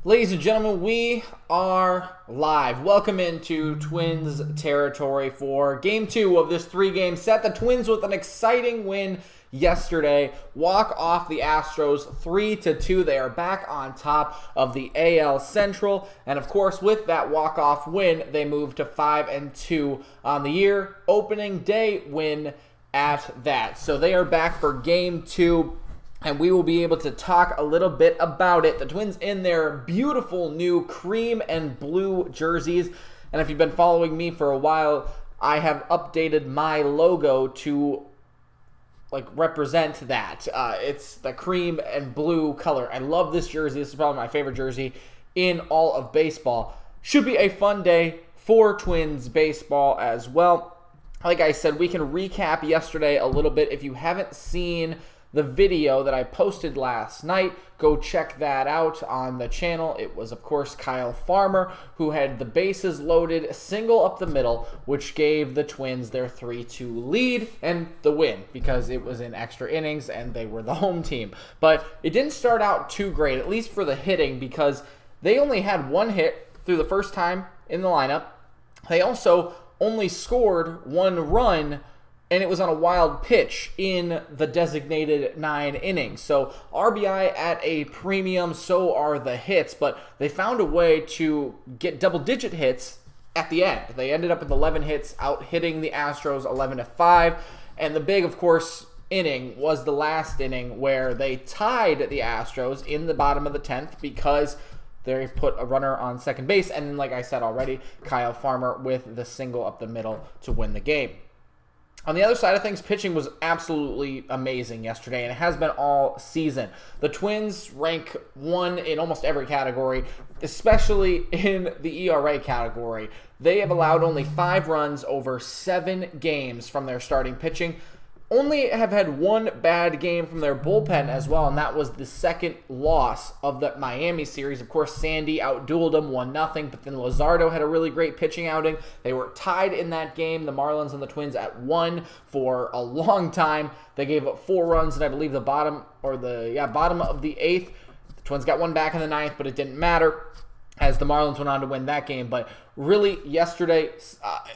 Ladies and gentlemen, we are live. Welcome into Twins territory for Game 2 of this 3-game set. The Twins with an exciting win yesterday. Walk off the Astros 3-2. They are back on top of the AL Central. And of course, with that walk-off win, they move to 5-2 on the year. Opening day win at that. So they are back for Game 2. And we will be able to talk a little bit about it. The Twins in their beautiful new cream and blue jerseys. And if you've been following me for a while, I have updated my logo to represent that. It's the cream and blue color. I love this jersey. This is probably my favorite jersey in all of baseball. Should be a fun day for Twins baseball as well. Like I said, we can recap yesterday a little bit. If you haven't seen the video that I posted last night, go check that out on the channel. It was, of course, Kyle Farmer who had the bases loaded, single up the middle, which gave the Twins their 3-2 lead and the win because it was in extra innings and they were the home team. But it didn't start out too great, at least for the hitting, because they only had one hit through the first time in the lineup. They also only scored one run, and it was on a wild pitch in the designated 9 innings. So RBI at a premium, so are the hits, but they found a way to get double-digit hits at the end. They ended up with 11 hits, out hitting the Astros 11-5, and the big, of course, inning was the last inning where they tied the Astros in the bottom of the 10th because they put a runner on second base, and then, like I said already, Kyle Farmer with the single up the middle to win the game. On the other side of things, pitching was absolutely amazing yesterday, and it has been all season. The Twins rank 1 in almost every category, especially in the ERA category. They have allowed only 5 runs over 7 games from their starting pitching. Only have had one bad game from their bullpen as well, and that was the second loss of the Miami series. Of course, Sandy outdueled them 1-0, but then Luzardo had a really great pitching outing. They were tied in that game, the Marlins and the Twins, at 1 for a long time. They gave up 4 runs, and I believe the bottom of the 8th. The Twins got one back in the 9th, but it didn't matter as the Marlins went on to win that game. But really, yesterday,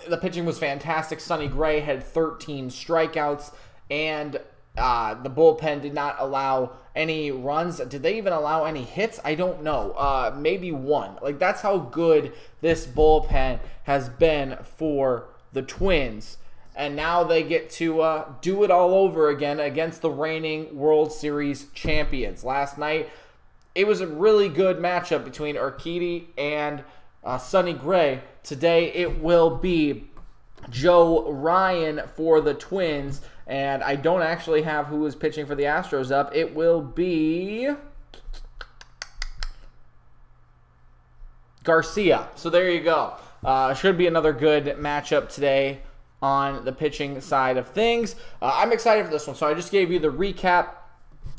the pitching was fantastic. Sonny Gray had 13 strikeouts, and the bullpen did not allow any runs. Did they even allow any hits? I don't know. Maybe one. That's how good this bullpen has been for the Twins. And now they get to do it all over again against the reigning World Series champions. Last night, it was a really good matchup between Urquidy and Sonny Gray. Today, it will be Joe Ryan for the Twins. And I don't actually have who is pitching for the Astros up. It will be Garcia. So there you go. Should be another good matchup today on the pitching side of things. I'm excited for this one. So I just gave you the recap.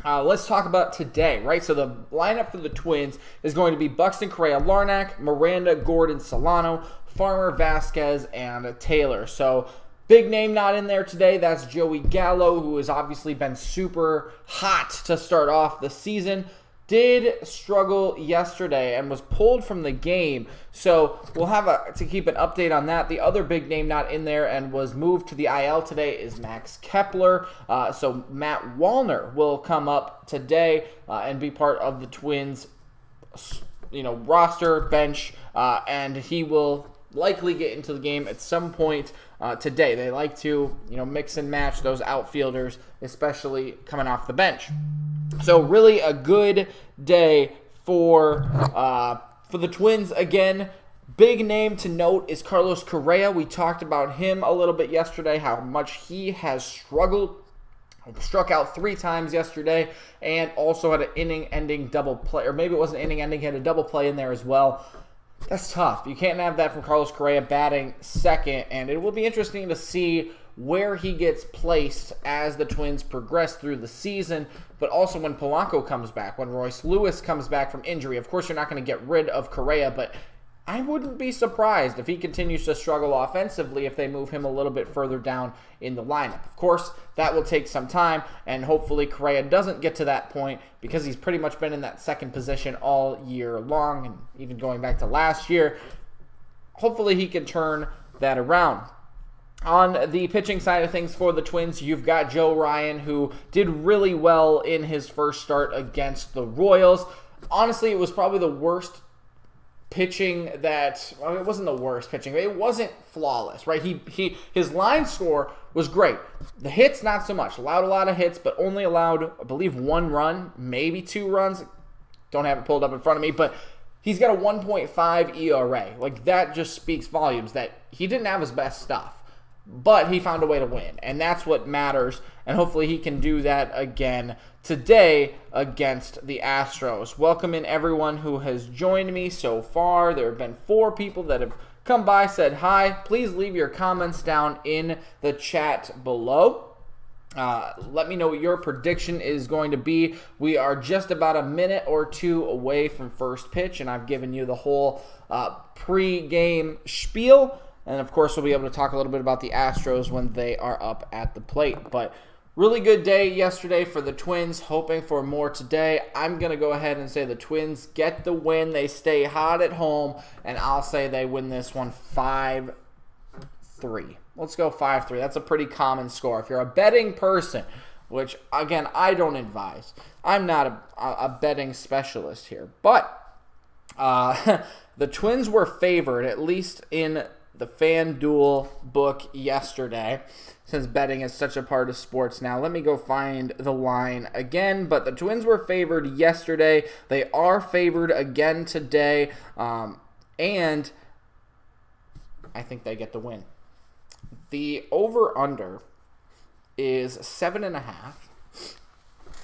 Let's talk about today, right? So the lineup for the Twins is going to be Buxton, Correa, Larnach, Miranda, Gordon, Solano, Farmer, Vasquez, and Taylor. So big name not in there today. That's Joey Gallo, who has obviously been super hot to start off the season. Did struggle yesterday and was pulled from the game. So we'll have to keep an update on that. The other big name not in there and was moved to the IL today is Max Kepler. So Matt Wallner will come up today and be part of the Twins, roster, bench, and he will likely get into the game at some point today. They like to, mix and match those outfielders, especially coming off the bench. So really a good day for the Twins again. Big name to note is Carlos Correa. We talked about him a little bit yesterday, how much he has struggled. Struck out 3 times yesterday and also had an inning-ending double play. Or maybe it wasn't inning-ending, he had a double play in there as well. That's tough. You can't have that from Carlos Correa batting second, and it will be interesting to see where he gets placed as the Twins progress through the season, but also when Polanco comes back, when Royce Lewis comes back from injury. Of course, you're not going to get rid of Correa, but I wouldn't be surprised if he continues to struggle offensively if they move him a little bit further down in the lineup. Of course, that will take some time, and hopefully Correa doesn't get to that point because he's pretty much been in that second position all year long, and even going back to last year. Hopefully he can turn that around. On the pitching side of things for the Twins, you've got Joe Ryan, who did really well in his first start against the Royals. Honestly, it was probably the worst pitching that, well, it wasn't the worst pitching. It wasn't flawless, right? His line score was great. The hits, not so much. Allowed a lot of hits, but only allowed, I believe, 1 run, maybe 2 runs. Don't have it pulled up in front of me, but he's got a 1.5 ERA. Like, that just speaks volumes that he didn't have his best stuff, but he found a way to win, and that's what matters, and hopefully he can do that again today against the Astros. Welcome in everyone who has joined me so far. There have been 4 people that have come by, said hi. Please leave your comments down in the chat below. Let me know what your prediction is going to be. We are just about a minute or 2 away from first pitch, and I've given you the whole pre-game spiel. And, of course, we'll be able to talk a little bit about the Astros when they are up at the plate. But really good day yesterday for the Twins, hoping for more today. I'm going to go ahead and say the Twins get the win. They stay hot at home, and I'll say they win this one 5-3. Let's go 5-3. That's a pretty common score. If you're a betting person, which, again, I don't advise. I'm not a betting specialist here. But the Twins were favored, at least in the FanDuel book yesterday, since betting is such a part of sports now. Let me go find the line again, but the Twins were favored yesterday. They are favored again today, and I think they get the win. The over-under is 7.5.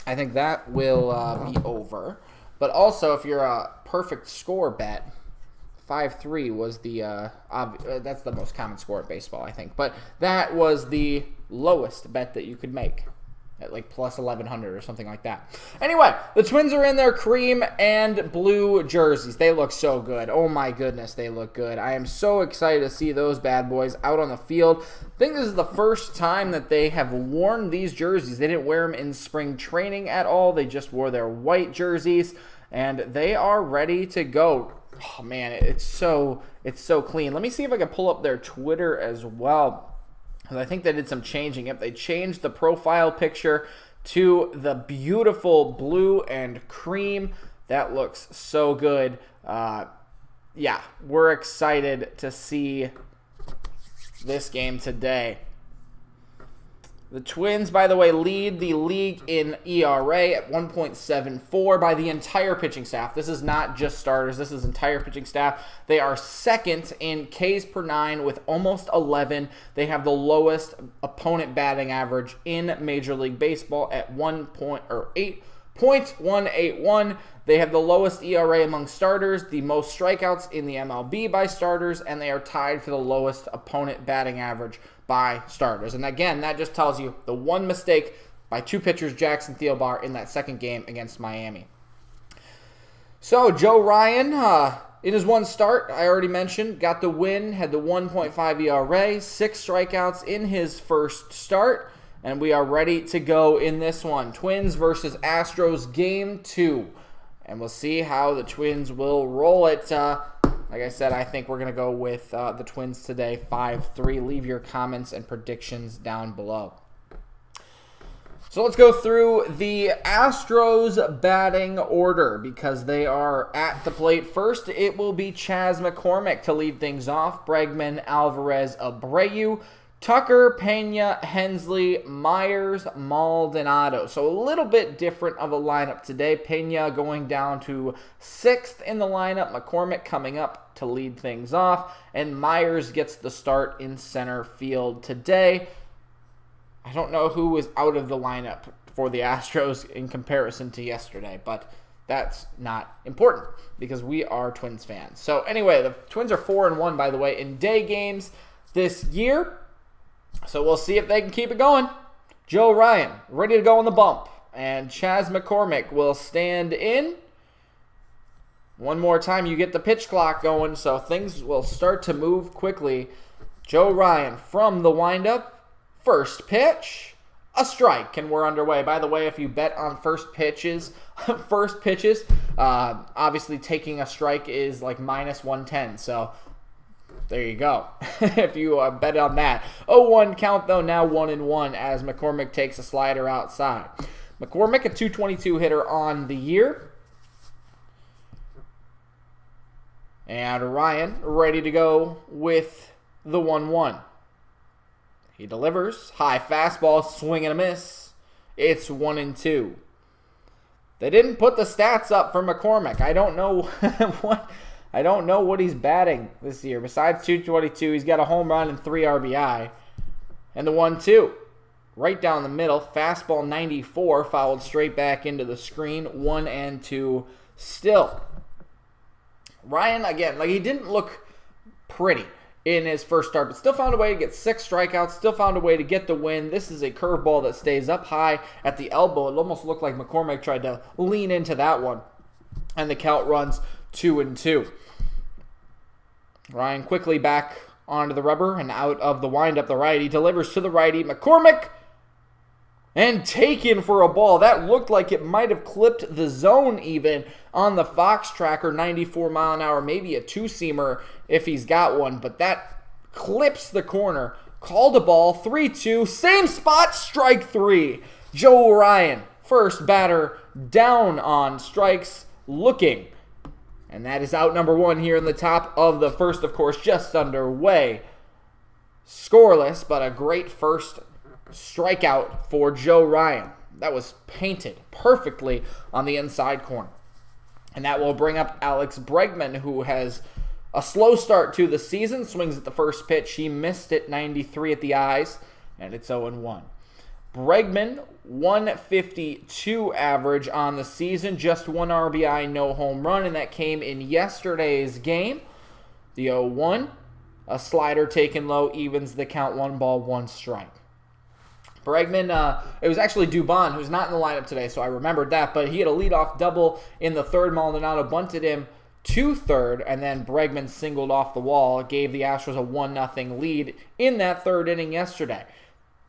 I think that will be over. But also, if you're a perfect score bet, 5-3 was the, that's the most common score in baseball, I think. But that was the lowest bet that you could make at like plus 1,100 or something like that. Anyway, the Twins are in their cream and blue jerseys. They look so good. Oh my goodness, they look good. I am so excited to see those bad boys out on the field. I think this is the first time that they have worn these jerseys. They didn't wear them in spring training at all. They just wore their white jerseys, and they are ready to go. Oh man, it's so clean. Let me see if I can pull up their Twitter as well, because I think they did some changing. Yep, they changed the profile picture to the beautiful blue and cream. That looks so good. Yeah, we're excited to see this game today. The Twins, by the way, lead the league in ERA at 1.74 by the entire pitching staff. This is not just starters. This is entire pitching staff. They are second in Ks per 9 with almost 11. They have the lowest opponent batting average in Major League Baseball at 8.181. They have the lowest ERA among starters, the most strikeouts in the MLB by starters, and they are tied for the lowest opponent batting average by starters. And again, that just tells you the one mistake by 2 pitchers, Jackson Thielbar, in that second game against Miami. So Joe Ryan, in his one start, I already mentioned, got the win, had the 1.5 ERA, 6 strikeouts in his first start, and we are ready to go in this one. Twins versus Astros, Game 2. And we'll see how the Twins will roll it. Like I said, I think we're going to go with the Twins today, 5-3. Leave your comments and predictions down below. So let's go through the Astros batting order because they are at the plate. First, it will be Chas McCormick to lead things off. Bregman, Alvarez, Abreu, Tucker, Pena, Hensley, Myers, Maldonado. So a little bit different of a lineup today. Pena going down to 6th in the lineup. McCormick coming up to lead things off. And Myers gets the start in center field today. I don't know who was out of the lineup for the Astros in comparison to yesterday, but that's not important because we are Twins fans. So anyway, the Twins are 4-1, by the way, in day games this year. So we'll see if they can keep it going. Joe Ryan, ready to go on the bump. And Chas McCormick will stand in. One more time, you get the pitch clock going, so things will start to move quickly. Joe Ryan from the windup. First pitch, a strike, and we're underway. By the way, if you bet on first pitches, obviously taking a strike is like minus 110, so there you go. If you bet on that. 0-1 count, though, now 1-1 as McCormick takes a slider outside. McCormick, a .222 hitter on the year. And Ryan ready to go with the 1-1. He delivers. High fastball, swing and a miss. It's 1-2. They didn't put the stats up for McCormick. I don't know what he's batting this year. Besides .222, he's got a home run and 3 RBI. And the 1-2. Right down the middle. Fastball 94, fouled straight back into the screen. 1-2 still. Ryan, again, he didn't look pretty in his first start, but still found a way to get 6 strikeouts, still found a way to get the win. This is a curveball that stays up high at the elbow. It almost looked like McCormick tried to lean into that one, and the count runs 2-2. Ryan quickly back onto the rubber and out of the windup. The righty delivers to the righty. McCormick, and taken for a ball. That looked like it might have clipped the zone even on the Fox tracker. 94 mile an hour, maybe a two-seamer if he's got one, but that clips the corner. Called a ball, 3-2, same spot, strike 3. Joe Ryan, first batter, down on strikes, looking. And that is out number 1 here in the top of the first, of course, just underway. Scoreless, but a great first strikeout for Joe Ryan. That was painted perfectly on the inside corner. And that will bring up Alex Bregman, who has a slow start to the season. Swings at the first pitch. He missed it, 93 at the eyes, and it's 0-1. Bregman, 152 average on the season. Just 1 RBI, no home run, and that came in yesterday's game. The 0-1. A slider taken low evens the count, 1 ball, 1 strike. Bregman, it was actually Dubon, who's not in the lineup today, so I remembered that, but he had a leadoff double in the third. Maldonado bunted him to third, and then Bregman singled off the wall, gave the Astros a 1-0 lead in that third inning yesterday.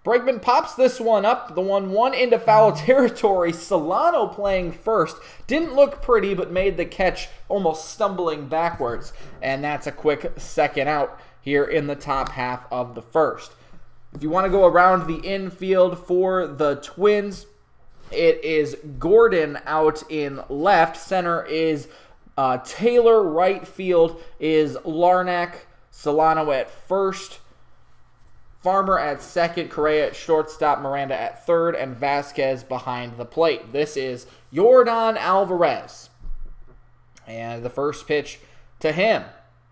Bregman pops this one up, the 1-1 into foul territory. Solano playing first. Didn't look pretty, but made the catch almost stumbling backwards, and that's a quick second out here in the top half of the first. If you want to go around the infield for the Twins, it is Gordon out in left. Center is Taylor. Right field is Larnack. Solano at first. Farmer at second. Correa at shortstop. Miranda at third. And Vasquez behind the plate. This is Yordan Alvarez. And the first pitch to him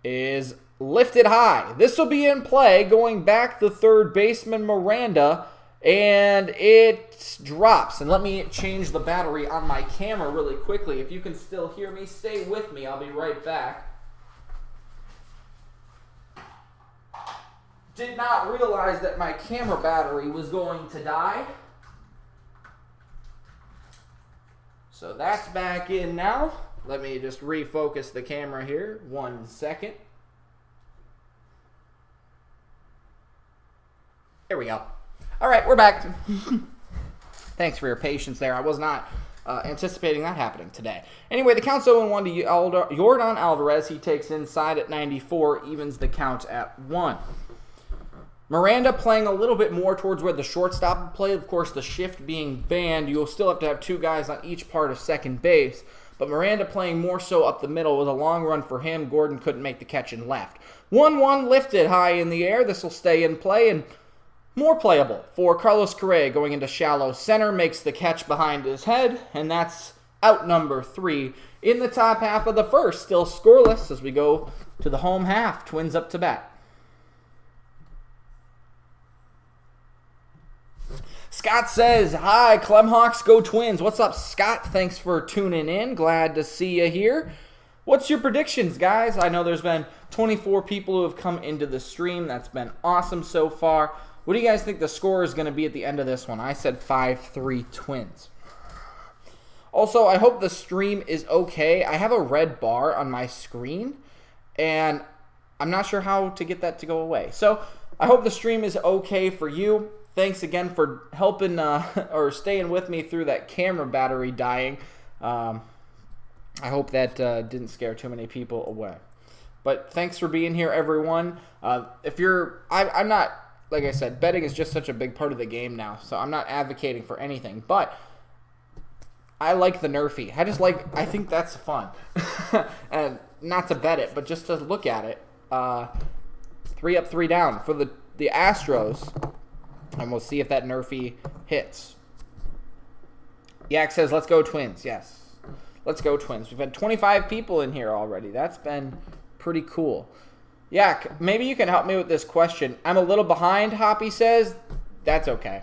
is lifted high. This will be in play, going back the third baseman Miranda, and it drops. And let me change the battery on my camera really quickly. If you can still hear me, stay with me. I'll be right back. Did not realize that my camera battery was going to die. So that's back in now. Let me just refocus the camera here. 1 second. There we go. All right, we're back. Thanks for your patience there. I was not anticipating that happening today. Anyway, the count's 0-1 to Yordan Alvarez. He takes inside at 94, evens the count at 1. Miranda playing a little bit more towards where the shortstop would play. Of course, the shift being banned, you'll still have to have 2 guys on each part of second base. But Miranda playing more so up the middle with a long run for him. Gordon couldn't make the catch and left. 1-1 lifted high in the air. This will stay in play and more playable for Carlos Correa going into shallow center. Makes the catch behind his head, and that's out number 3 in the top half of the first. Still scoreless as we go to the home half. Twins up to bat. Scott says, hi, Clemhawks, go Twins. What's up, Scott? Thanks for tuning in. Glad to see you here. What's your predictions, guys? I know there's been 24 people who have come into the stream. That's been awesome so far. What do you guys think the score is going to be at the end of this one? I said 5-3 Twins. Also, I hope the stream is okay. I have a red bar on my screen, and I'm not sure how to get that to go away. So I hope the stream is okay for you. Thanks again for helping or staying with me through that camera battery dying. I hope that didn't scare too many people away. But thanks for being here, everyone. I'm not, like I said, betting is just such a big part of the game now, so I'm not advocating for anything. But I like the Nerfy. I think that's fun. And not to bet it, but just to look at it. 3 up, 3 down for the Astros. And we'll see if that Nerfy hits. Yak says, let's go Twins. Yes. Let's go Twins. We've had 25 people in here already. That's been pretty cool. Yak, maybe you can help me with this question. I'm a little behind, Hoppy says. That's okay.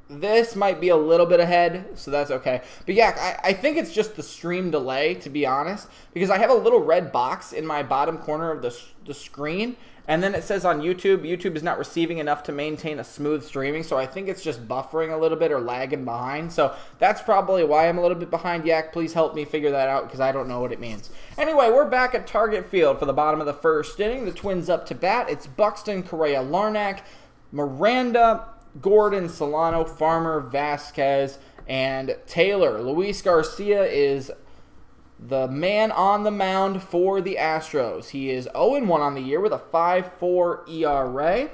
This might be a little bit ahead, so that's okay. But yeah, I think it's just the stream delay, to be honest, because I have a little red box in my bottom corner of the screen, and then it says on YouTube is not receiving enough to maintain a smooth streaming, so I think it's just buffering a little bit or lagging behind. So that's probably why I'm a little bit behind. Yak, please help me figure that out, because I don't know what it means. Anyway, we're back at Target Field for the bottom of the first inning. The Twins up to bat. It's Buxton, Correa, Larnach, Miranda, Gordon, Solano, Farmer, Vasquez, and Taylor. Luis Garcia is the man on the mound for the Astros. He is 0-1 on the year with a 5.4 ERA,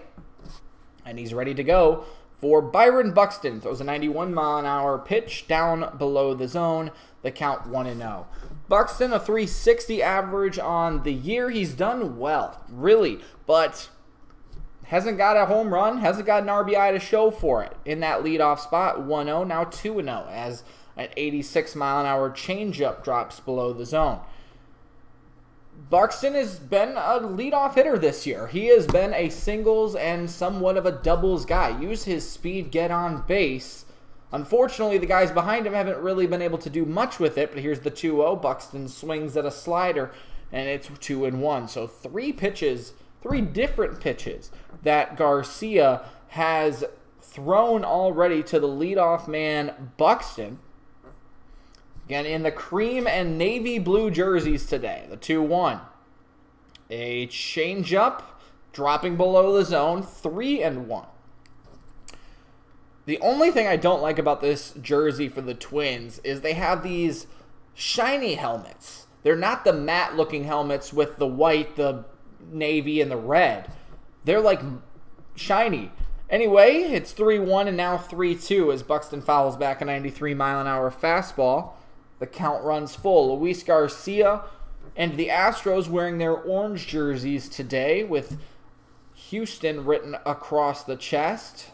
and he's ready to go for Byron Buxton. Throws a 91-mile-an-hour pitch down below the zone. The count 1-0. Buxton, a 360 average on the year. He's done well, really, but hasn't got a home run, hasn't got an RBI to show for it in that leadoff spot. 1-0, now 2-0 as an 86-mile-an-hour changeup drops below the zone. Buxton has been a leadoff hitter this year. He has been a singles and somewhat of a doubles guy. Use his speed, get on base. Unfortunately, the guys behind him haven't really been able to do much with it, but here's the 2-0. Buxton swings at a slider, and it's 2-1. So 3 different pitches that Garcia has thrown already to the leadoff man, Buxton. Again, in the cream and navy blue jerseys today, the 2-1. A changeup, dropping below the zone, 3-1. The only thing I don't like about this jersey for the Twins is they have these shiny helmets. They're not the matte-looking helmets with the white, the navy, and the red. They're like shiny. Anyway, it's 3-1 and now 3-2 as Buxton fouls back a 93-mile-an-hour fastball. The count runs full. Luis Garcia and the Astros wearing their orange jerseys today with Houston written across the chest.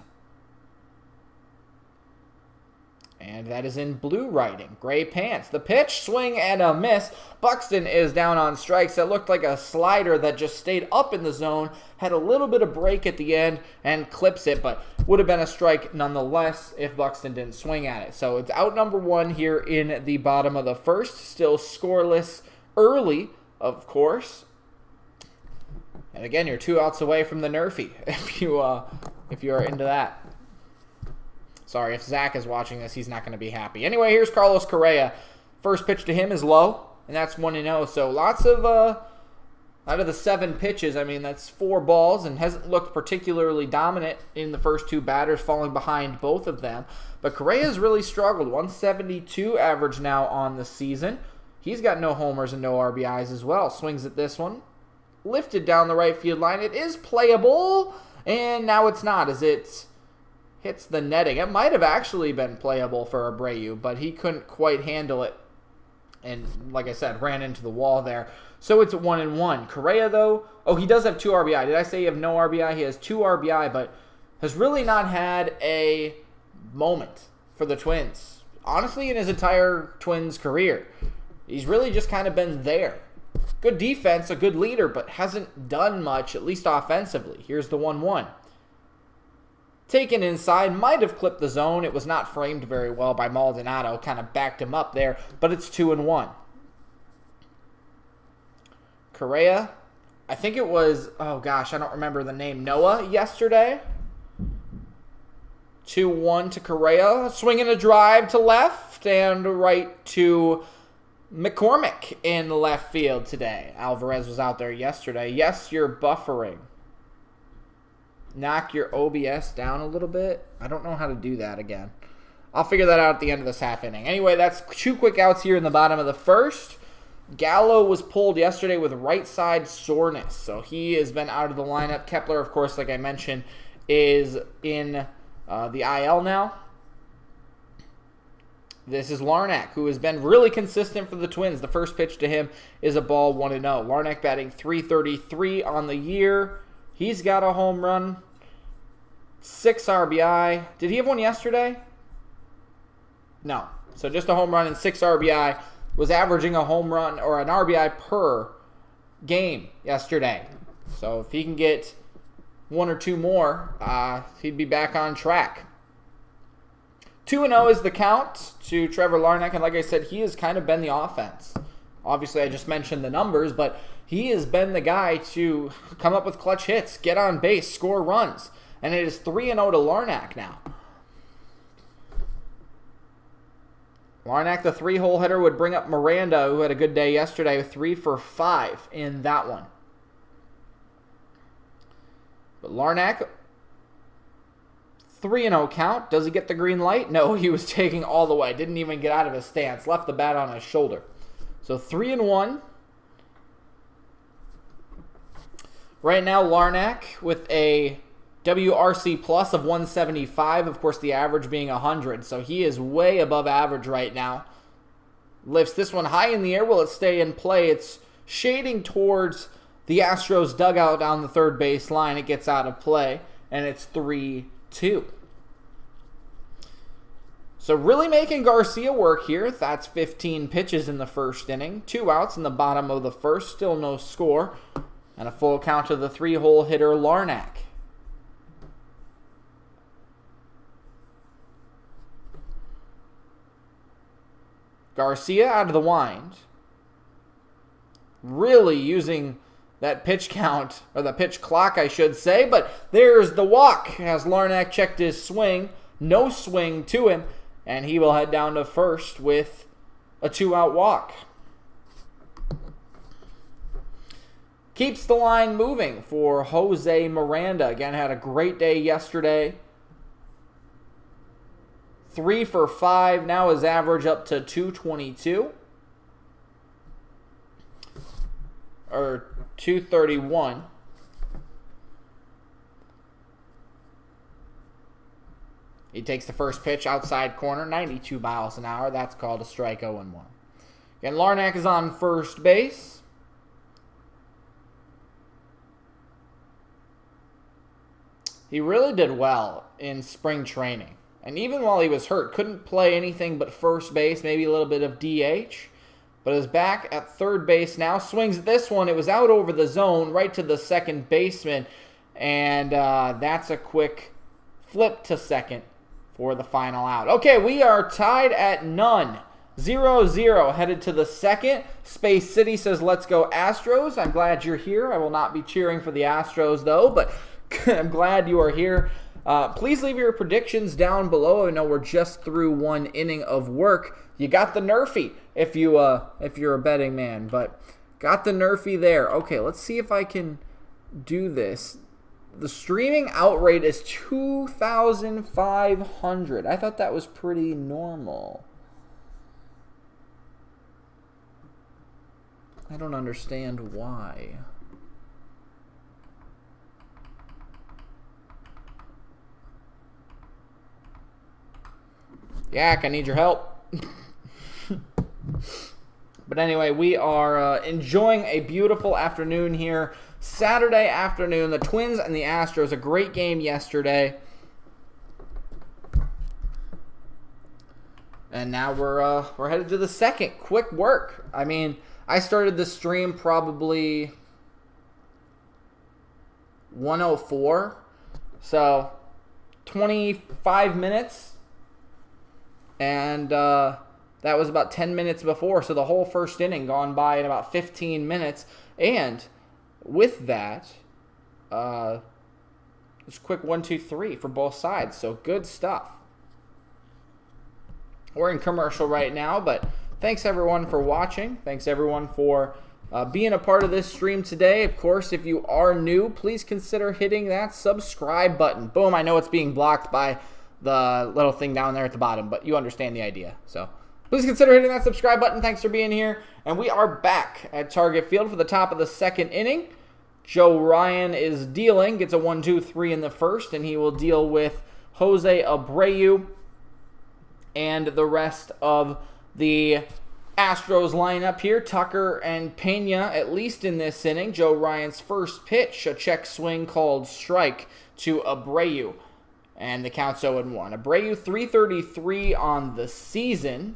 And that is in blue writing. Gray pants. The pitch, swing, and a miss. Buxton is down on strikes. That looked like a slider that just stayed up in the zone. Had a little bit of break at the end and clips it, but would have been a strike nonetheless if Buxton didn't swing at it. So it's out number 1 here in the bottom of the first. Still scoreless early, of course. And again, you're 2 outs away from the Nerfy if you are into that. Sorry, if Zach is watching this, he's not going to be happy. Anyway, here's Carlos Correa. First pitch to him is low, and that's 1-0. So lots of, out of the 7 pitches, I mean, that's 4 balls, and hasn't looked particularly dominant in the first 2 batters, falling behind both of them. But Correa's really struggled. 172 average now on the season. He's got no homers and no RBIs as well. Swings at this one. Lifted down the right field line. It is playable, and now it's not, as it hits the netting. It might have actually been playable for Abreu, but he couldn't quite handle it. And like I said, ran into the wall there. So it's 1-1. Correa, though, he does have 2 RBI. Did I say he have no RBI? He has 2 RBI, but has really not had a moment for the Twins. Honestly, in his entire Twins career. He's really just kind of been there. Good defense, a good leader, but hasn't done much, at least offensively. Here's the 1-1. Taken inside, might have clipped the zone. It was not framed very well by Maldonado. Kind of backed him up there, but it's 2-1. Correa I think it was, oh gosh, I don't remember the name, Noah yesterday. 2-1 to Correa, swinging a drive to left and right to McCormick in left field today. Alvarez was out there yesterday. Yes, you're buffering. Knock your OBS down a little bit. I don't know how to do that again. I'll figure that out at the end of this half inning. Anyway, that's 2 quick outs here in the bottom of the first. Gallo was pulled yesterday with right side soreness, so he has been out of the lineup. Kepler, of course, like I mentioned, is in the IL now. This is Larnach, who has been really consistent for the Twins. The first pitch to him is a ball 1-0. Larnach batting .333 on the year. He's got a home run, 6 RBI. Did he have one yesterday? No. So just a home run and 6 RBI. Was averaging a home run or an RBI per game yesterday. So if he can get 1 or 2 more, he'd be back on track. 2-0 is the count to Trevor Larnach, and like I said, he has kind of been the offense. Obviously, I just mentioned the numbers, but he has been the guy to come up with clutch hits, get on base, score runs, and it is 3-0 to Larnach now. Larnach, the 3-hole hitter, would bring up Miranda, who had a good day yesterday, with 3 for 5 in that one. But Larnach, 3-0 count. Does he get the green light? No, he was taking all the way. Didn't even get out of his stance. Left the bat on his shoulder. So 3-1. Right now, Larnach with a WRC plus of 175. Of course, the average being 100. So he is way above average right now. Lifts this one high in the air. Will it stay in play? It's shading towards the Astros dugout on the third base line. It gets out of play, and it's 3-2. So really making Garcia work here. That's 15 pitches in the first inning. 2 outs in the bottom of the first. Still no score. And a full count to the 3-hole hitter, Larnach. Garcia out of the wind. Really using that pitch count, or the pitch clock, I should say. But there's the walk as Larnach checked his swing. No swing to him. And he will head down to first with a 2-out walk. Keeps the line moving for Jose Miranda. Again, had a great day yesterday. 3 for 5. Now his average up to 222. Or 231. He takes the first pitch outside corner, 92 miles an hour. That's called a strike, 0-1. Again, Larnach is on first base. He really did well in spring training. And even while he was hurt, couldn't play anything but first base, maybe a little bit of DH. But is back at third base now. Swings this one. It was out over the zone, right to the second baseman. And that's a quick flip to second for the final out. Okay, we are tied at none. 0-0 headed to the second. Space City says, let's go Astros. I'm glad you're here. I will not be cheering for the Astros, though, but I'm glad you are here. Please leave your predictions down below. I know we're just through 1 inning of work. You got the Nerfy if you're a betting man, but got the Nerfy there. Okay, let's see if I can do this. The streaming out rate is 2,500. I thought that was pretty normal. I don't understand why. Yak, I need your help. But anyway, we are enjoying a beautiful afternoon here. Saturday afternoon, the Twins and the Astros. A great game yesterday. And now we're headed to the second. Quick work. I mean, I started the stream probably 1:04. So 25 minutes. And that was about 10 minutes before. So the whole first inning gone by in about 15 minutes. And with that, just quick 1, 2, 3 for both sides. So good stuff. We're in commercial right now, but thanks everyone for watching. Thanks everyone for being a part of this stream today. Of course, if you are new, please consider hitting that subscribe button. Boom, I know it's being blocked by the little thing down there at the bottom, but you understand the idea. So please consider hitting that subscribe button. Thanks for being here. And we are back at Target Field for the top of the second inning. Joe Ryan is dealing, gets a 1, 2, 3 in the first, and he will deal with Jose Abreu and the rest of the Astros lineup here. Tucker and Pena, at least in this inning. Joe Ryan's first pitch, a check swing called strike to Abreu. And the count's 0-1. Abreu, 333 on the season.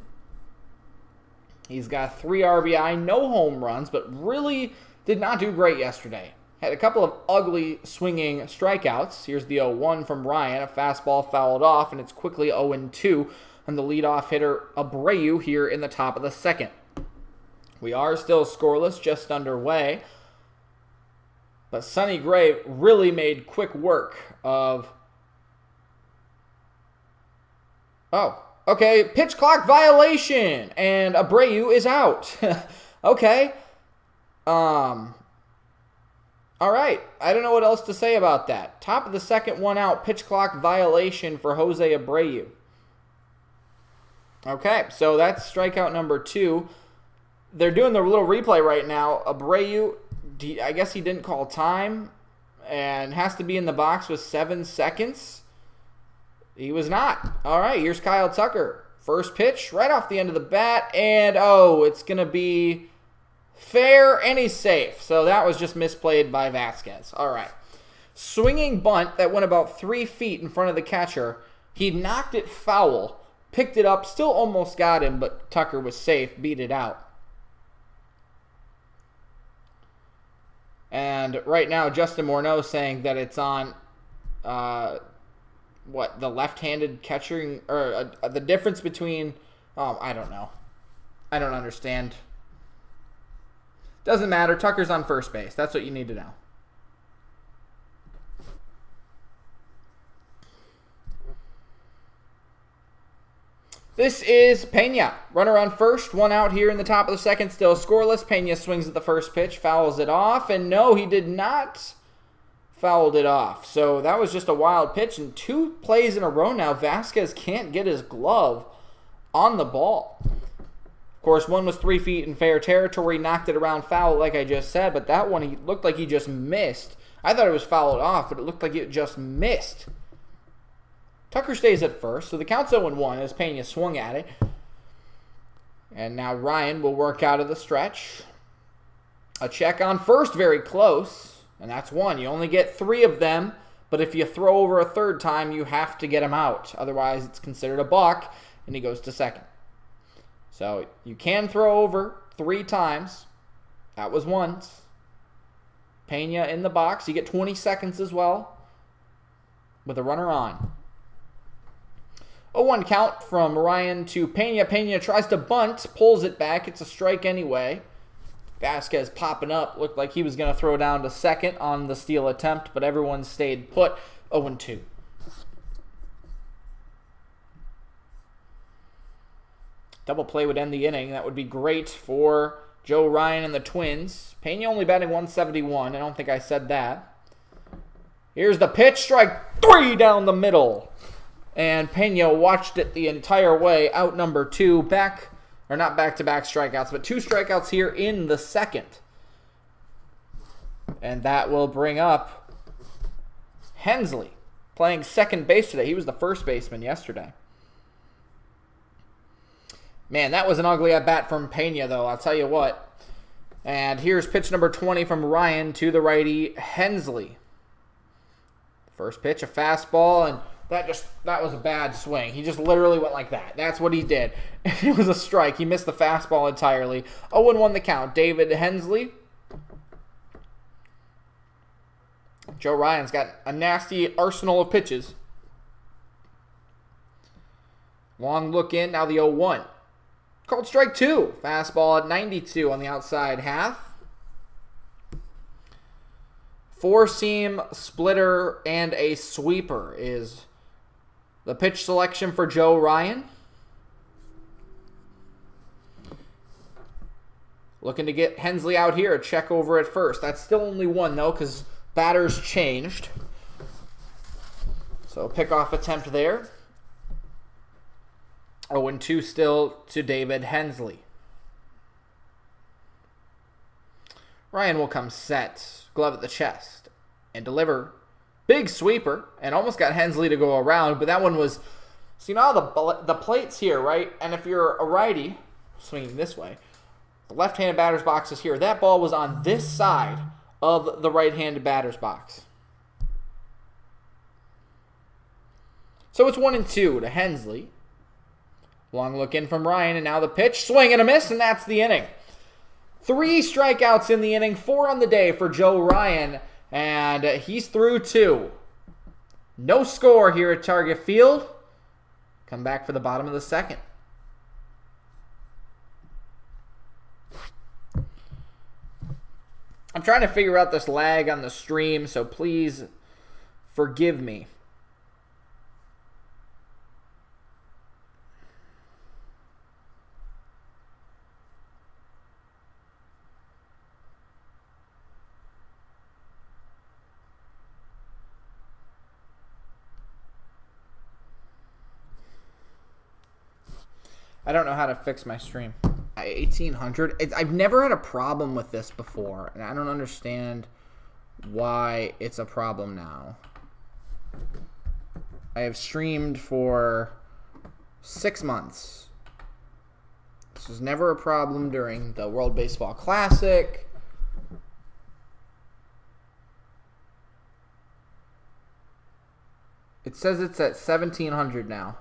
He's got 3 RBI, no home runs, but really did not do great yesterday. Had a couple of ugly swinging strikeouts. Here's the 0-1 from Ryan. A fastball fouled off, and it's quickly 0-2 on the leadoff hitter Abreu here in the top of the second. We are still scoreless, just underway. But Sonny Gray really made quick work of... Oh, okay, pitch clock violation, and Abreu is out. Okay. All right, I don't know what else to say about that. Top of the second, 1 out, pitch clock violation for Jose Abreu. Okay, so that's strikeout number 2. They're doing the little replay right now. Abreu, I guess he didn't call time and has to be in the box with 7 seconds. He was not. All right, here's Kyle Tucker. First pitch right off the end of the bat, and it's going to be fair, and he's safe. So that was just misplayed by Vasquez. All right. Swinging bunt that went about 3 feet in front of the catcher. He knocked it foul, picked it up, still almost got him, but Tucker was safe, beat it out. And right now, Justin Morneau saying that it's on, the left-handed catching, or the difference between, I don't know. I don't understand. Doesn't matter. Tucker's on first base. That's what you need to know. This is Pena. Runner on first. 1 out here in the top of the second. Still scoreless. Pena swings at the first pitch. Fouls it off. And no, he did not fouled it off. So that was just a wild pitch. And 2 plays in a row now, Vasquez can't get his glove on the ball. Of course, one was 3 feet in fair territory, knocked it around foul like I just said, but that one, he looked like he just missed. I thought it was fouled off, but it looked like it just missed. Tucker stays at first, so the count's 0-1 as Pena swung at it. And now Ryan will work out of the stretch. A check on first, very close, and that's 1. You only get 3 of them, but if you throw over a third time, you have to get him out. Otherwise, it's considered a balk, and he goes to second. So you can throw over 3 times. That was once. Pena in the box. You get 20 seconds as well with a runner on. 0-1 count from Ryan to Pena. Pena tries to bunt, pulls it back. It's a strike anyway. Vasquez popping up. Looked like he was going to throw down to second on the steal attempt, but everyone stayed put. 0-2. Double play would end the inning. That would be great for Joe Ryan and the Twins. Pena only batting 171. I don't think I said that. Here's the pitch. Strike 3 down the middle. And Pena watched it the entire way. Out number 2. Not back-to-back strikeouts, but 2 strikeouts here in the second. And that will bring up Hensley, playing second base today. He was the first baseman yesterday. Man, that was an ugly at-bat from Pena, though, I'll tell you what. And here's pitch number 20 from Ryan to the righty, Hensley. First pitch, a fastball, and that was a bad swing. He just literally went like that. That's what he did. It was a strike. He missed the fastball entirely. 0-1 the count. David Hensley. Joe Ryan's got a nasty arsenal of pitches. Long look in, now the 0-1. Called strike 2. Fastball at 92 on the outside half. Four-seam, splitter, and a sweeper is the pitch selection for Joe Ryan. Looking to get Hensley out here. A check over at first. That's still only one, though, because batters changed. So pickoff attempt there. 0-2 still to David Hensley. Ryan will come set. Glove at the chest. And deliver. Big sweeper. And almost got Hensley to go around. But that one was... So you know how the plate's here, right? And if you're a righty, swinging this way... The left-handed batter's box is here. That ball was on this side of the right-handed batter's box. So it's 1-2 to Hensley. Long look in from Ryan, and now the pitch. Swing and a miss, and that's the inning. 3 strikeouts in the inning, 4 on the day for Joe Ryan, and he's through 2. No score here at Target Field. Come back for the bottom of the second. I'm trying to figure out this lag on the stream, so please forgive me. I don't know how to fix my stream. 1800. I've never had a problem with this before, and I don't understand why it's a problem now. I have streamed for 6 months. This was never a problem during the World Baseball Classic. It says it's at 1700 now.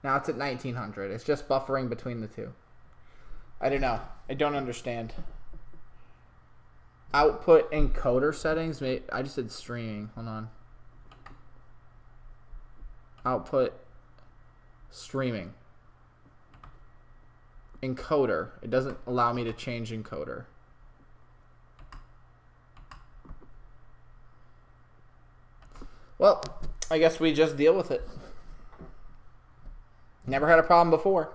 Now it's at 1900. It's just buffering between the two. I don't know. I don't understand. Output encoder settings. I just did streaming. Hold on. Output streaming. Encoder. It doesn't allow me to change encoder. Well, I guess we just deal with it. Never had a problem before.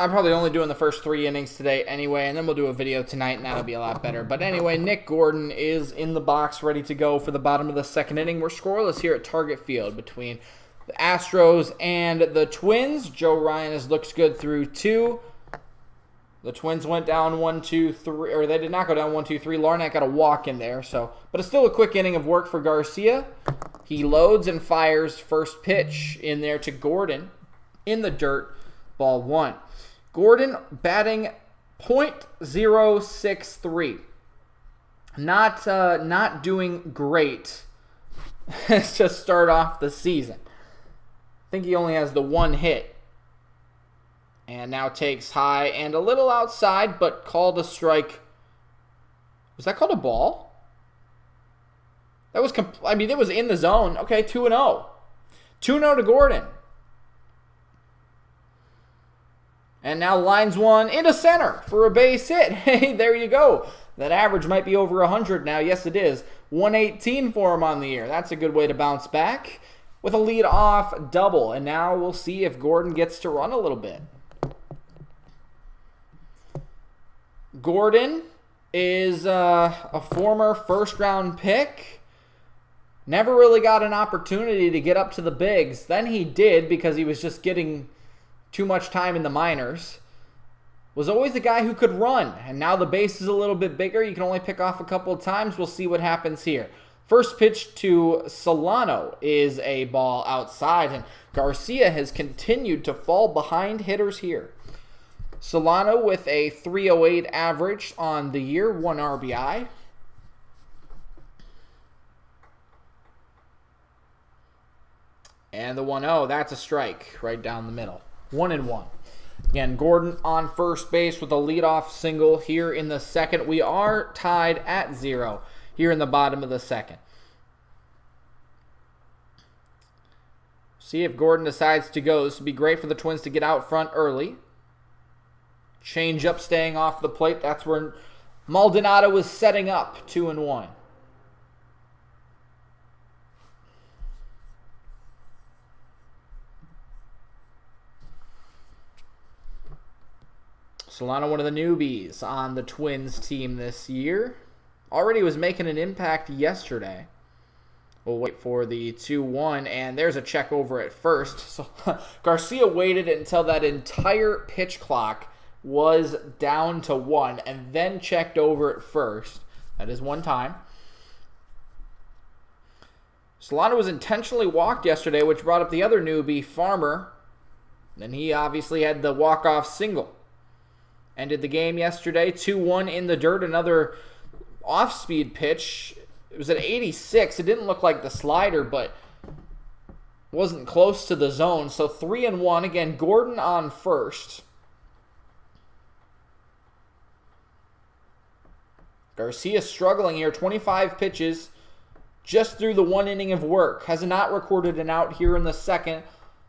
I'm probably only doing the first 3 innings today anyway, and then we'll do a video tonight, and that'll be a lot better. But anyway, Nick Gordon is in the box, ready to go for the bottom of the second inning. We're scoreless here at Target Field between the Astros and the Twins. Joe Ryan looks good through 2. The Twins went down 1-2-3, or they did not go down 1-2-3. Larnach got a walk in there, but it's still a quick inning of work for Garcia. He loads and fires first pitch in there to Gordon in the dirt, ball 1. Gordon batting .063. Not doing great to start off the season. I think he only has the 1 hit. And now takes high and a little outside, but called a strike. Was that called a ball? That was, it was in the zone. Okay, 2-0. 2-0 to Gordon. And now lines one into center for a base hit. Hey, there you go. That average might be over 100 now. Yes, it is. 118 for him on the year. That's a good way to bounce back with a lead-off double. And now we'll see if Gordon gets to run a little bit. Gordon is a former first-round pick. Never really got an opportunity to get up to the bigs. Then he did because he was just getting too much time in the minors. Was always a guy who could run. And now the base is a little bit bigger. You can only pick off a couple of times. We'll see what happens here. First pitch to Solano is a ball outside. And Garcia has continued to fall behind hitters here. Solano with a 308 average on the year, 1 RBI. And the 1-0, that's a strike right down the middle. 1-1. Again, Gordon on first base with a leadoff single here in the second. We are tied at 0 here in the bottom of the second. See if Gordon decides to go. This would be great for the Twins to get out front early. Change up, staying off the plate. That's where Maldonado was setting up 2-1. Solano, one of the newbies on the Twins team this year. Already was making an impact yesterday. We'll wait for the 2-1, and there's a check over at first. So Garcia waited until that entire pitch clock was down to 1 and then checked over at first. That is one time. Solano was intentionally walked yesterday, which brought up the other newbie, Farmer. And he obviously had the walk-off single. Ended the game yesterday, 2-1 in the dirt. Another off-speed pitch. It was at 86. It didn't look like the slider, but wasn't close to the zone. So 3-1. Again, Gordon on first. Garcia struggling here. 25 pitches just through the 1 inning of work. Has not recorded an out here in the second.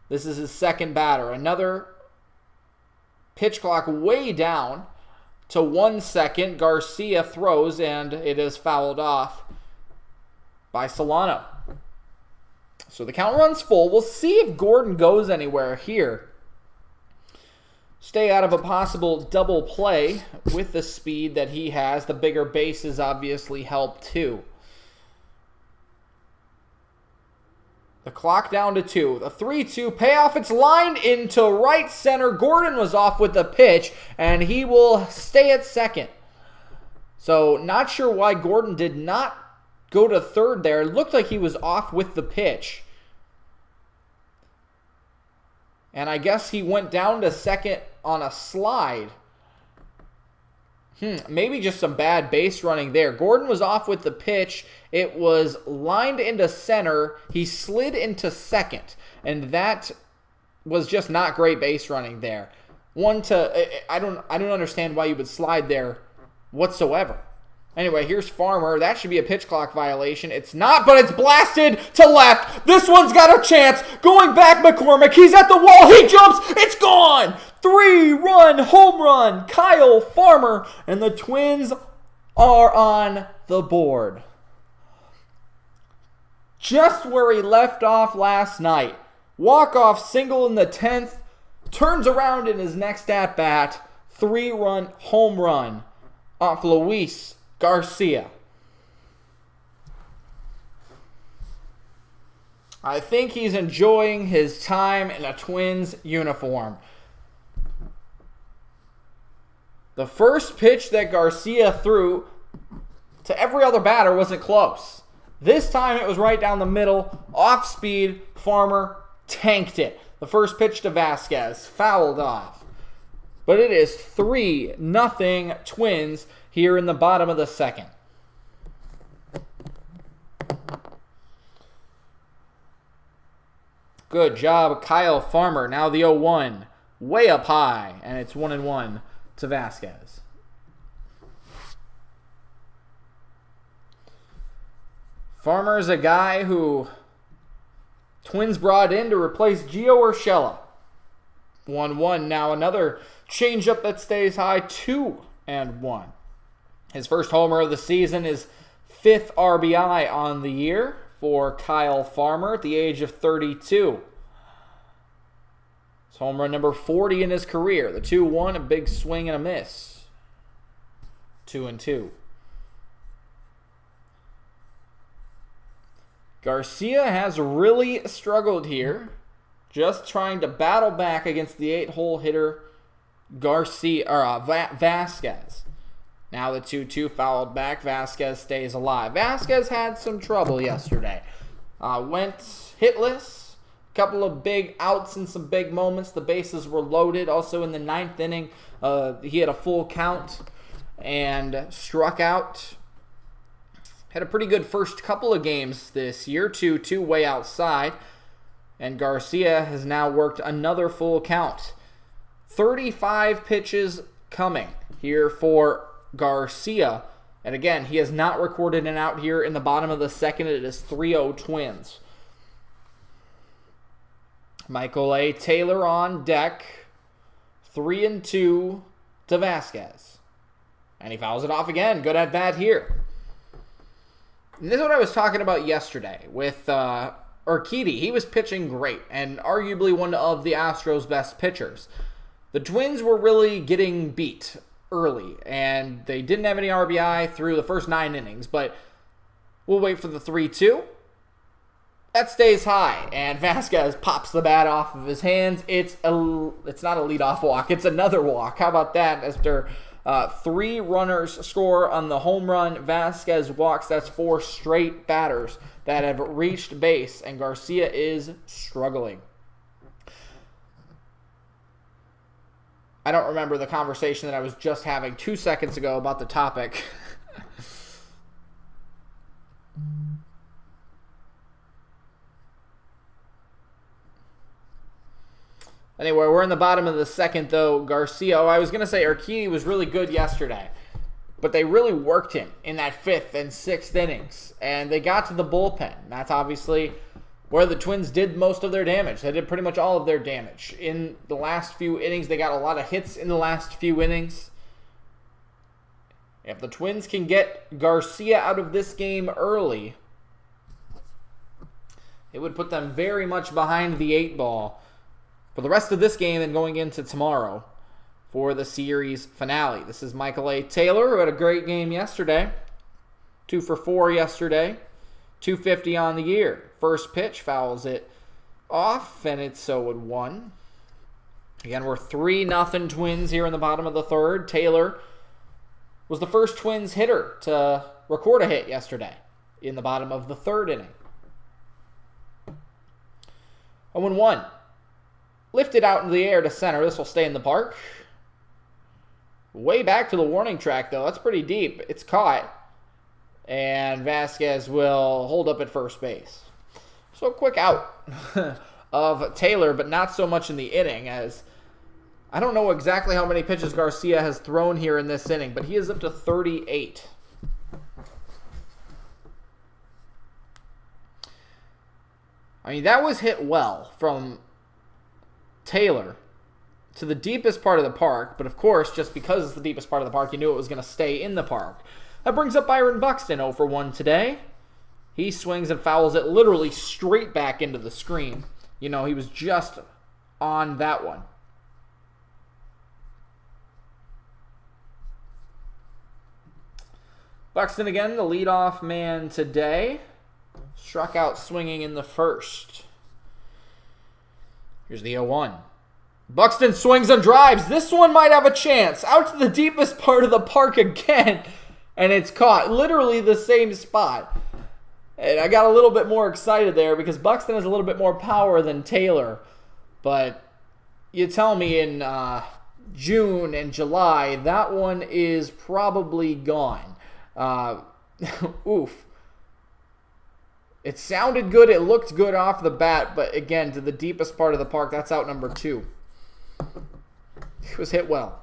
This is his second batter. Another pitch clock way down to 1 second. Garcia throws, and it is fouled off by Solano. So the count runs full. We'll see if Gordon goes anywhere here. Stay out of a possible double play with the speed that he has. The bigger bases obviously help too. The clock down to 2. The 3-2 payoff. It's lined into right center. Gordon was off with the pitch, and he will stay at second. So not sure why Gordon did not go to third there. It looked like he was off with the pitch. And I guess he went down to second on a slide. Maybe just some bad base running there. Gordon was off with the pitch. It was lined into center. He slid into second. And that was just not great base running there. I don't understand why you would slide there whatsoever. Anyway, here's Farmer. That should be a pitch clock violation. It's not, but it's blasted to left. This one's got a chance. Going back, McCormick. He's at the wall. He jumps. It's gone. 3-run home run. Kyle Farmer. And the Twins are on the board. Just where he left off last night. Walk-off single in the 10th. Turns around in his next at-bat. 3-run home run off Luis Garcia. I think he's enjoying his time in a Twins uniform. The first pitch that Garcia threw to every other batter wasn't close. This time it was right down the middle. Off speed, Farmer tanked it. The first pitch to Vasquez, fouled off. But it is 3-0 Twins here in the bottom of the second. Good job, Kyle Farmer. Now the 0-1, way up high, and it's 1-1 to Vasquez. Farmer is a guy who Twins brought in to replace Gio Urshela. 1-1. Now another changeup that stays high, 2-1. His first homer of the season, is 5th RBI on the year for Kyle Farmer at the age of 32. It's home run number 40 in his career. The 2-1, a big swing and a miss. 2-2. Garcia has really struggled here, just trying to battle back against the 8-hole hitter Vasquez. Now the 2-2 fouled back. Vasquez stays alive. Vasquez had some trouble yesterday. Went hitless. A couple of big outs and some big moments. The bases were loaded. Also in the 9th inning, he had a full count and struck out. Had a pretty good first couple of games this year. 2-2 way outside. And Garcia has now worked another full count. 35 pitches coming here for Garcia. And again, he has not recorded an out here in the bottom of the second. It is 3-0 Twins. Michael A. Taylor on deck. 3-2 to Vasquez. And he fouls it off again. Good at bat here. And this is what I was talking about yesterday with Urquidy. He was pitching great and arguably one of the Astros' best pitchers. The Twins were really getting beat early, and they didn't have any RBI through the first 9 innings, but we'll wait for the 3-2. That stays high, and Vasquez pops the bat off of his hands. It's not a leadoff walk. It's another walk. How about that? After 3 runners score on the home run, Vasquez walks. That's 4 straight batters that have reached base, and Garcia is struggling. I don't remember the conversation that I was just having 2 seconds ago about the topic. Anyway, we're in the bottom of the second, though. Garcia, I was going to say Urquidy was really good yesterday, but they really worked him in that 5th and 6th innings, and they got to the bullpen. That's obviously where the Twins did most of their damage. They did pretty much all of their damage. In the last few innings, they got a lot of hits in the last few innings. If the Twins can get Garcia out of this game early, it would put them very much behind the 8 ball for the rest of this game and going into tomorrow for the series finale. This is Michael A. Taylor, who had a great game yesterday. 2 for 4 yesterday. 250 on the year. First pitch, fouls it off, and it's 0-1. Again, we're 3-0 Twins here in the bottom of the third. Taylor was the first Twins hitter to record a hit yesterday in the bottom of the third inning. 0-1. Lifted out into the air to center. This will stay in the park. Way back to the warning track, though. That's pretty deep. It's caught. And Vasquez will hold up at first base. So quick out of Taylor, but not so much in the inning, as I don't know exactly how many pitches Garcia has thrown here in this inning, but he is up to 38. I mean, that was hit well from Taylor to the deepest part of the park, but of course, just because it's the deepest part of the park, you knew it was going to stay in the park. That brings up Byron Buxton, 0 for 1 today. He swings and fouls it literally straight back into the screen. You know, he was just on that one. Buxton again, the leadoff man today. Struck out swinging in the first. Here's the 0-1. Buxton swings and drives. This one might have a chance. Out to the deepest part of the park again. And it's caught. Literally the same spot. And I got a little bit more excited there because Buxton has a little bit more power than Taylor. But you tell me in June and July, that one is probably gone. Oof. It sounded good. It looked good off the bat. But again, to the deepest part of the park, that's out number 2. It was hit well.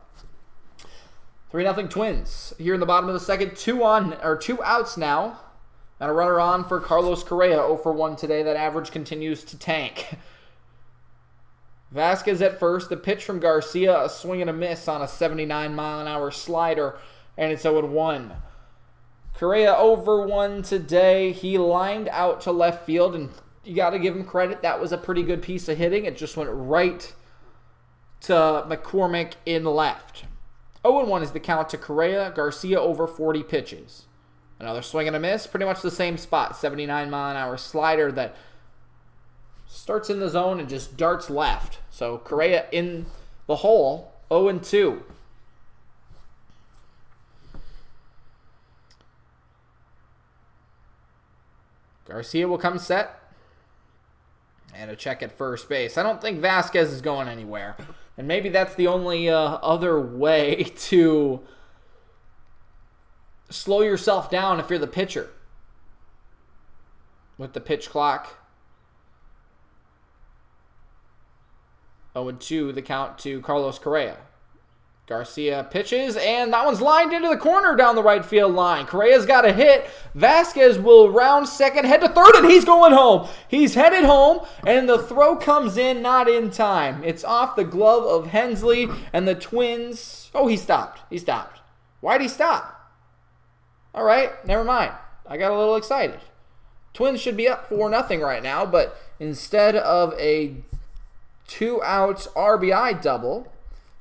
3-0 Twins. Here in the bottom of the second, 2 outs now. And a runner on for Carlos Correa, 0 for 1 today. That average continues to tank. Vasquez at first. The pitch from Garcia, a swing and a miss on a 79-mile-an-hour slider, and it's 0-1. Correa over 1 today. He lined out to left field, and you got to give him credit. That was a pretty good piece of hitting. It just went right to McCormick in left. 0-1 is the count to Correa. Garcia over 40 pitches. Another swing and a miss. Pretty much the same spot. 79-mile-an-hour slider that starts in the zone and just darts left. So Correa in the hole. 0-2. Garcia will come set. And a check at first base. I don't think Vasquez is going anywhere. And maybe that's the only other way to slow yourself down if you're the pitcher. With the pitch clock. 0-2, the count to Carlos Correa. Garcia pitches, and that one's lined into the corner down the right field line. Correa's got a hit. Vasquez will round second, head to third, and he's going home. He's headed home, and the throw comes in not in time. It's off the glove of Hensley, and the Twins... Oh, he stopped. He stopped. Why'd he stop? All right, never mind. I got a little excited. Twins should be up 4-0 right now, but instead of a 2-out RBI double...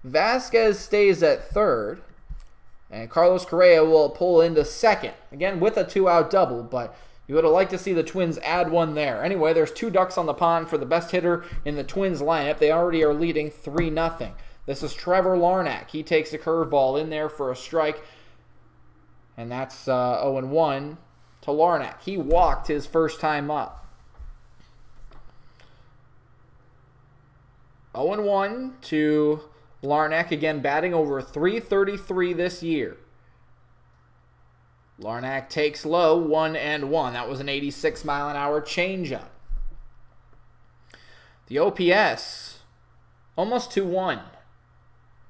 Vasquez stays at third, and Carlos Correa will pull into second. Again, with a 2-out double, but you would have liked to see the Twins add one there. Anyway, there's 2 ducks on the pond for the best hitter in the Twins lineup. They already are leading 3-0. This is Trevor Larnach. He takes a curveball in there for a strike, and that's 0-1 to Larnach. He walked his first time up. 0-1 to Larnach, again batting over .333 this year. Larnach takes low, 1-1. That was an 86-mile-an-hour changeup. The OPS, almost 2-1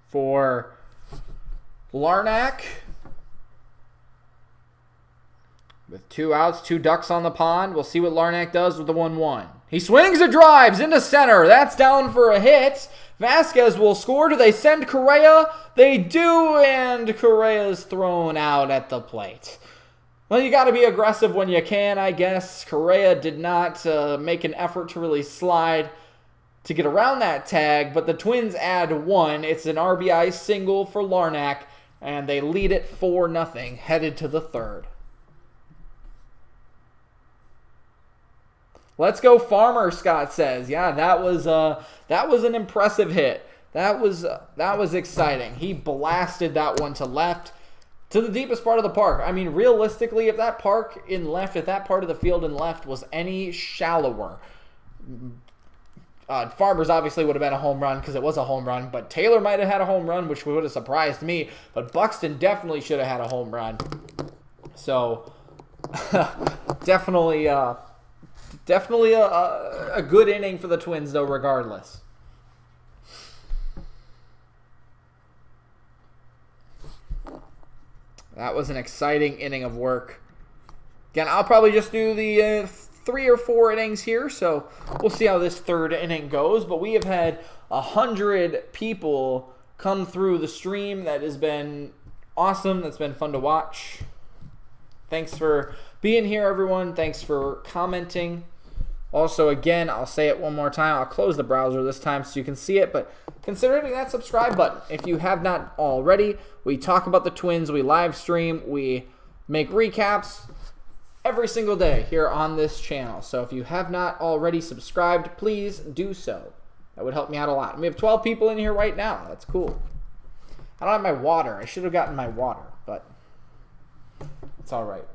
for Larnach. With 2 outs, 2 ducks on the pond. We'll see what Larnach does with the 1-1. He swings and drives into center. That's down for a hit. Vasquez will score. Do they send Correa? They do, and Correa's thrown out at the plate. Well, you got to be aggressive when you can, I guess. Correa did not make an effort to really slide to get around that tag, but the Twins add 1. It's an RBI single for Larnach, and they lead it 4-0, headed to the third. Let's go Farmer, Scott says. Yeah, that was an impressive hit. That was exciting. He blasted that one to left, to the deepest part of the park. I mean, realistically, if that part of the field in left was any shallower, Farmer's obviously would have been a home run because it was a home run, but Taylor might have had a home run, which would have surprised me, but Buxton definitely should have had a home run. So, definitely a good inning for the Twins, though, regardless. That was an exciting inning of work. Again, I'll probably just do the 3 or 4 innings here, so we'll see how this third inning goes. But we have had 100 people come through the stream. That has been awesome. That's been fun to watch. Thanks for being here, everyone. Thanks for commenting. Also, again, I'll say it one more time. I'll close the browser this time so you can see it, but consider hitting that subscribe button if you have not already. We talk about the Twins. We live stream. We make recaps every single day here on this channel. So if you have not already subscribed, please do so. That would help me out a lot. We have 12 people in here right now. That's cool. I don't have my water. I should have gotten my water, but it's all right.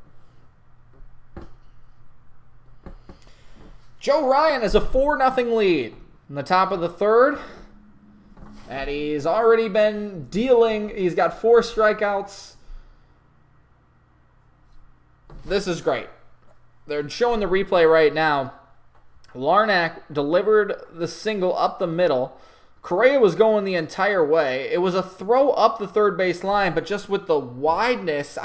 Joe Ryan has a 4-0 lead in the top of the third. And he's already been dealing. He's got 4 strikeouts. This is great. They're showing the replay right now. Larnach delivered the single up the middle. Correa was going the entire way. It was a throw up the third base line, but just with the wideness,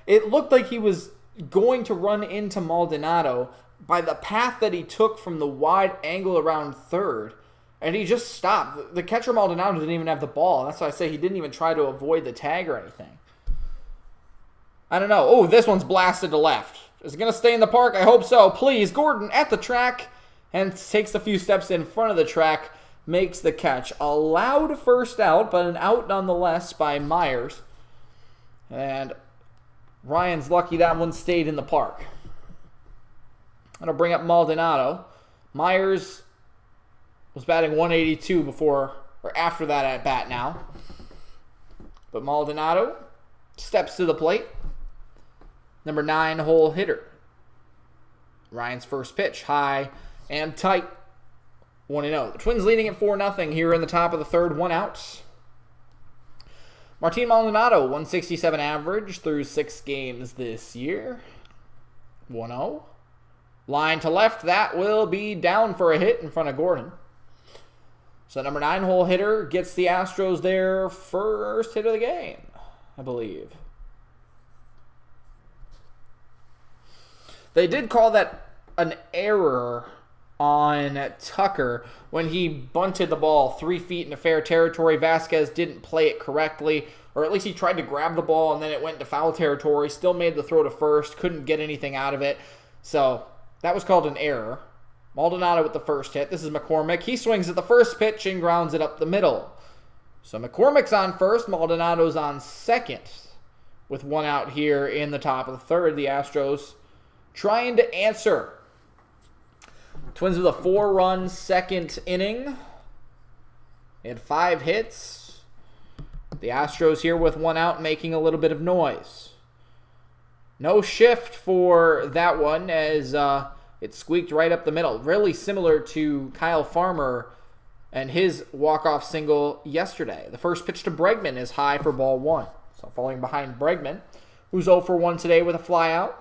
it looked like he was going to run into Maldonado by the path that he took from the wide angle around third, and he just stopped. The catcher Maldonado didn't even have the ball. That's why I say he didn't even try to avoid the tag or anything. I don't know. Oh, this one's blasted to left. Is it going to stay in the park? I hope so. Please, Gordon at the track and takes a few steps in front of the track, makes the catch. A loud first out, but an out nonetheless by Myers. And Ryan's lucky that one stayed in the park. That'll bring up Maldonado. Myers was batting 182 before or after that at bat now. But Maldonado steps to the plate. Number 9 hole hitter. Ryan's first pitch, high and tight. 1-0. The Twins leading at 4-0 here in the top of the third, 1 out. Martin Maldonado, 167 average through 6 games this year. 1-0. Line to left, that will be down for a hit in front of Gordon. So number 9 hole hitter gets the Astros their first hit of the game, I believe. They did call that an error on Tucker when he bunted the ball 3 feet into fair territory. Vasquez didn't play it correctly, or at least he tried to grab the ball and then it went into foul territory. Still made the throw to first, couldn't get anything out of it. So that was called an error. Maldonado with the first hit. This is McCormick. He swings at the first pitch and grounds it up the middle. So McCormick's on first. Maldonado's on second. With 1 out here in the top of the third, the Astros trying to answer. Twins with a 4-run second inning. They had 5 hits. The Astros here with 1 out making a little bit of noise. No shift for that one as it squeaked right up the middle. Really similar to Kyle Farmer and his walk-off single yesterday. The first pitch to Bregman is high for ball 1. So falling behind Bregman, who's 0 for 1 today with a flyout.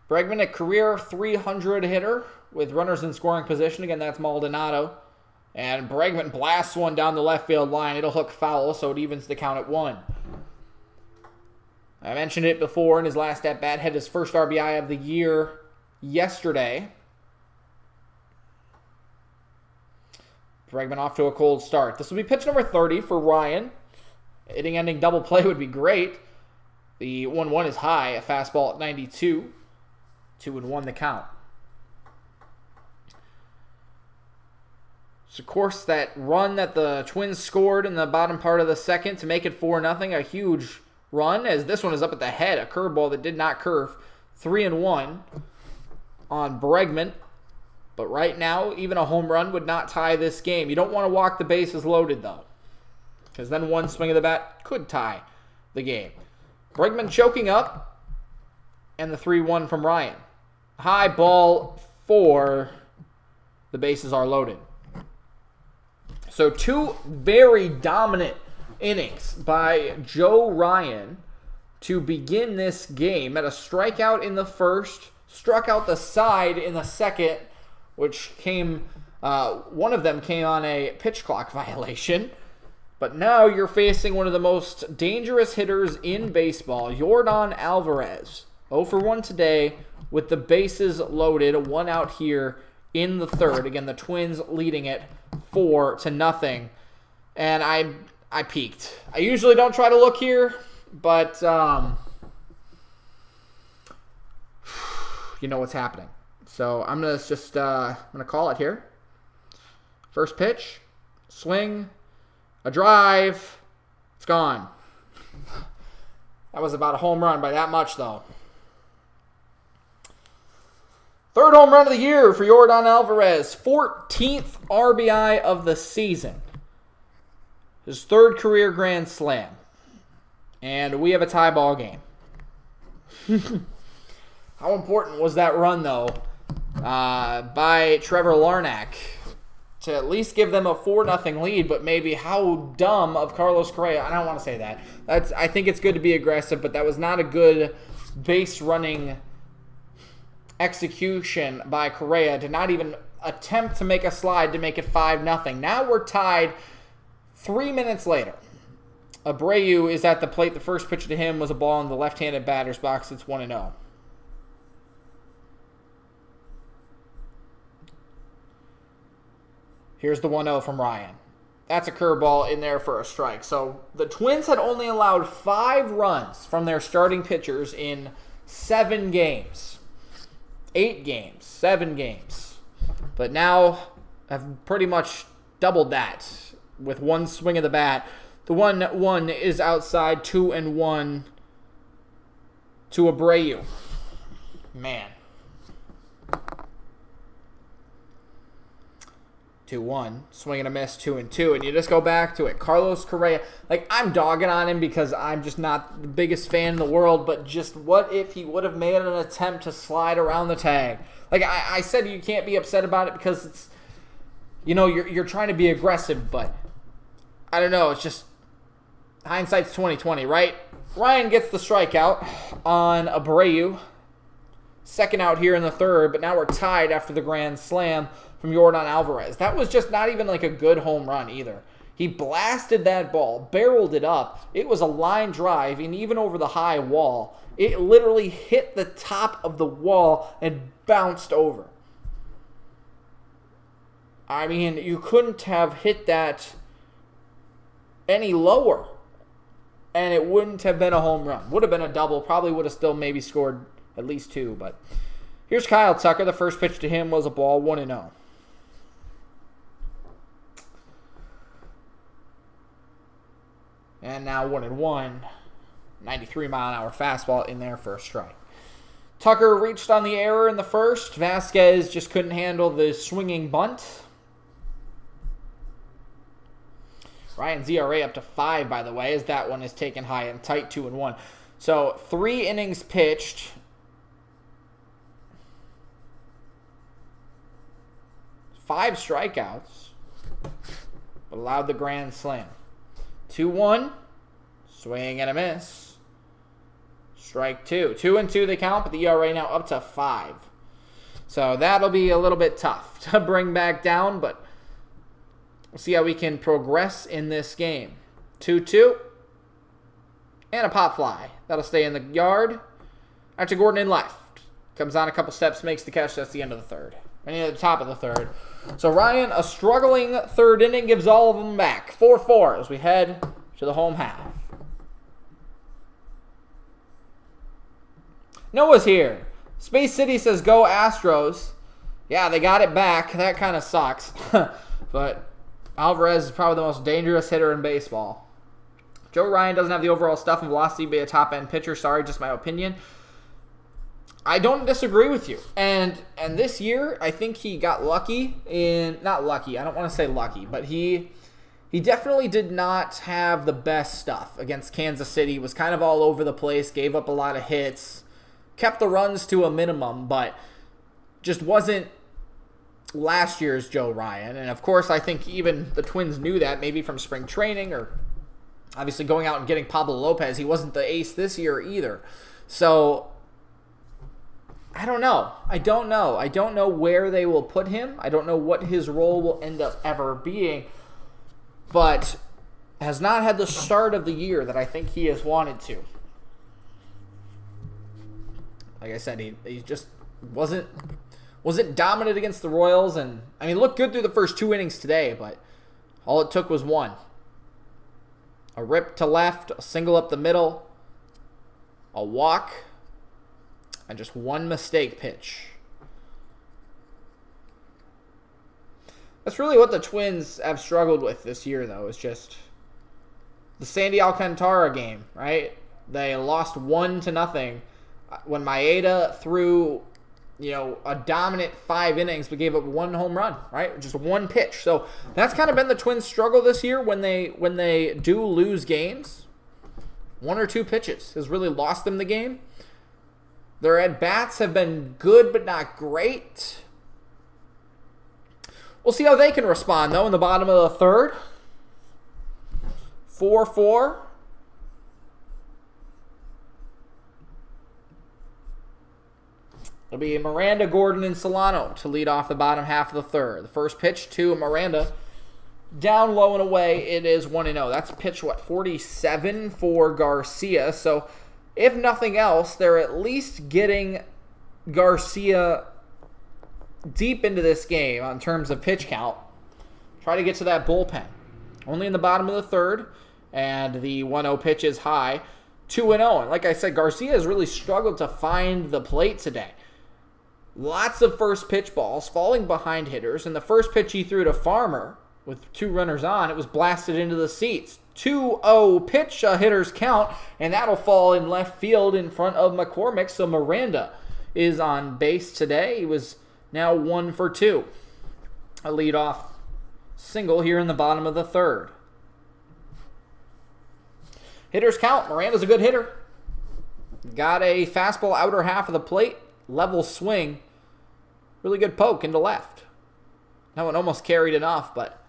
Bregman, a career 300 hitter with runners in scoring position. Again, that's Maldonado. And Bregman blasts one down the left field line. It'll hook foul, so it evens the count at 1. I mentioned it before in his last at-bat. Had his first RBI of the year yesterday. Bregman off to a cold start. This will be pitch number 30 for Ryan. Inning-ending double play would be great. The 1-1 is high. A fastball at 92. 2-1 the count. So, of course, that run that the Twins scored in the bottom part of the second to make it 4-0, a huge run, as this one is up at the head, a curveball that did not curve. 3-1 on Bregman. But right now, even a home run would not tie this game. You don't want to walk the bases loaded, though, because then one swing of the bat could tie the game. Bregman choking up, and the 3-1 from Ryan. High ball 4. The bases are loaded. So 2 very dominant innings by Joe Ryan to begin this game. At a strikeout in the first, struck out the side in the second, which came, one of them came on a pitch clock violation. But now you're facing one of the most dangerous hitters in baseball, Yordan Alvarez. 0 for 1 today with the bases loaded, 1 out here in the third. Again, the Twins leading it 4-0. And I peeked. I usually don't try to look here, but you know what's happening. So I'm gonna just call it here. First pitch, swing, a drive, it's gone. That was about a home run by that much, though. Third home run of the year for Yordan Alvarez. 14th RBI of the season. His 3rd career grand slam. And we have a tie ball game. How important was that run, though, by Trevor Larnach to at least give them a 4-0 lead, but maybe how dumb of Carlos Correa. I don't want to say that. I think it's good to be aggressive, but that was not a good base running execution by Correa to not even attempt to make a slide to make it 5-0. Now we're tied 3 minutes later. Abreu is at the plate. The first pitch to him was a ball in the left-handed batter's box. It's 1-0. Here's the 1-0 from Ryan. That's a curveball in there for a strike. So the Twins had only allowed 5 runs from their starting pitchers in 7 games. 8 games, 7 games. But now have pretty much doubled that with 1 swing of the bat. The 1-1 is outside, 2-1 to Abreu. Man. 2-1, swing and a miss, 2-2, and you just go back to it. Carlos Correa, I'm dogging on him because I'm just not the biggest fan in the world, but just what if he would have made an attempt to slide around the tag? I said you can't be upset about it because it's, you're trying to be aggressive, but I don't know, it's just hindsight's 20/20, right? Ryan gets the strikeout on Abreu. Second out here in the third, but now we're tied after the grand slam. from Yordan Alvarez. That was just not even like a good home run either. He blasted that ball, barreled it up. It was a line drive, and even over the high wall, it literally hit the top of the wall and bounced over. I mean, you couldn't have hit that any lower, and it wouldn't have been a home run. Would have been a double. Probably would have still maybe scored at least 2. But here's Kyle Tucker. The first pitch to him was a ball, 1-0. And now 1-1. 93-mile-an-hour fastball in there for a strike. Tucker reached on the error in the first. Vasquez just couldn't handle the swinging bunt. Ryan's ERA up to 5, by the way, as that one is taken high and tight, 2-1. So 3 innings pitched. 5 strikeouts, but allowed the grand slam. 2-1, swing and a miss. Strike 2. 2-2 they count, but the ERA now up to 5. So that'll be a little bit tough to bring back down, but we'll see how we can progress in this game. 2-2, and a pop fly. That'll stay in the yard. Out to Gordon in left. Comes on a couple steps, makes the catch. That's the end of the third. I mean, at the top of the third. So Ryan, a struggling third inning, gives all of them back. 4-4 as we head to the home half. Noah's here. Space City says, go Astros. Yeah, they got it back. That kind of sucks. But Alvarez is probably the most dangerous hitter in baseball. Joe Ryan doesn't have the overall stuff and velocity to be a top-end pitcher. Sorry, just my opinion. I don't disagree with you. And this year, I think he got lucky in... Not lucky. I don't want to say lucky. But he definitely did not have the best stuff against Kansas City. Was kind of all over the place. Gave up a lot of hits. Kept the runs to a minimum. But just wasn't last year's Joe Ryan. And, of course, I think even the Twins knew that. Maybe from spring training or obviously going out and getting Pablo Lopez. He wasn't the ace this year either. So I don't know. I don't know where they will put him. I don't know what his role will end up ever being. But has not had the start of the year that I think he has wanted to. Like I said, he just wasn't dominant against the Royals. And I mean, looked good through the first 2 innings today, but all it took was one. A rip to left, a single up the middle, a walk, and just one mistake pitch. That's really what the Twins have struggled with this year, though, is just the Sandy Alcantara game, right? They lost 1-0 when Maeda threw, a dominant 5 innings, but gave up 1 home run, right? Just 1 pitch. So that's kind of been the Twins' struggle this year when they do lose games. 1 or 2 pitches has really lost them the game. Their at-bats have been good, but not great. We'll see how they can respond, though, in the bottom of the third. 4-4. It'll be Miranda, Gordon, and Solano to lead off the bottom half of the third. The first pitch to Miranda. Down low and away, it is 1-0. That's pitch, 47 for Garcia. So, if nothing else, they're at least getting Garcia deep into this game in terms of pitch count. Try to get to that bullpen. Only in the bottom of the third, and the 1-0 pitch is high. 2-0. And like I said, Garcia has really struggled to find the plate today. Lots of first pitch balls falling behind hitters, and the first pitch he threw to Farmer with 2 runners on, it was blasted into the seats. 2-0 pitch, a hitter's count, and that'll fall in left field in front of McCormick. So Miranda is on base today. He was now 1 for 2. A leadoff single here in the bottom of the third. Hitter's count. Miranda's a good hitter. Got a fastball outer half of the plate. Level swing. Really good poke into left. That one almost carried enough, but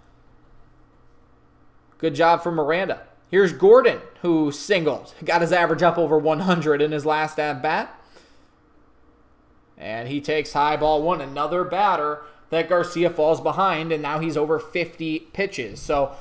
good job from Miranda. Here's Gordon, who singled. Got his average up over 100 in his last at-bat. And he takes high ball 1. Another batter that Garcia falls behind, and now he's over 50 pitches. So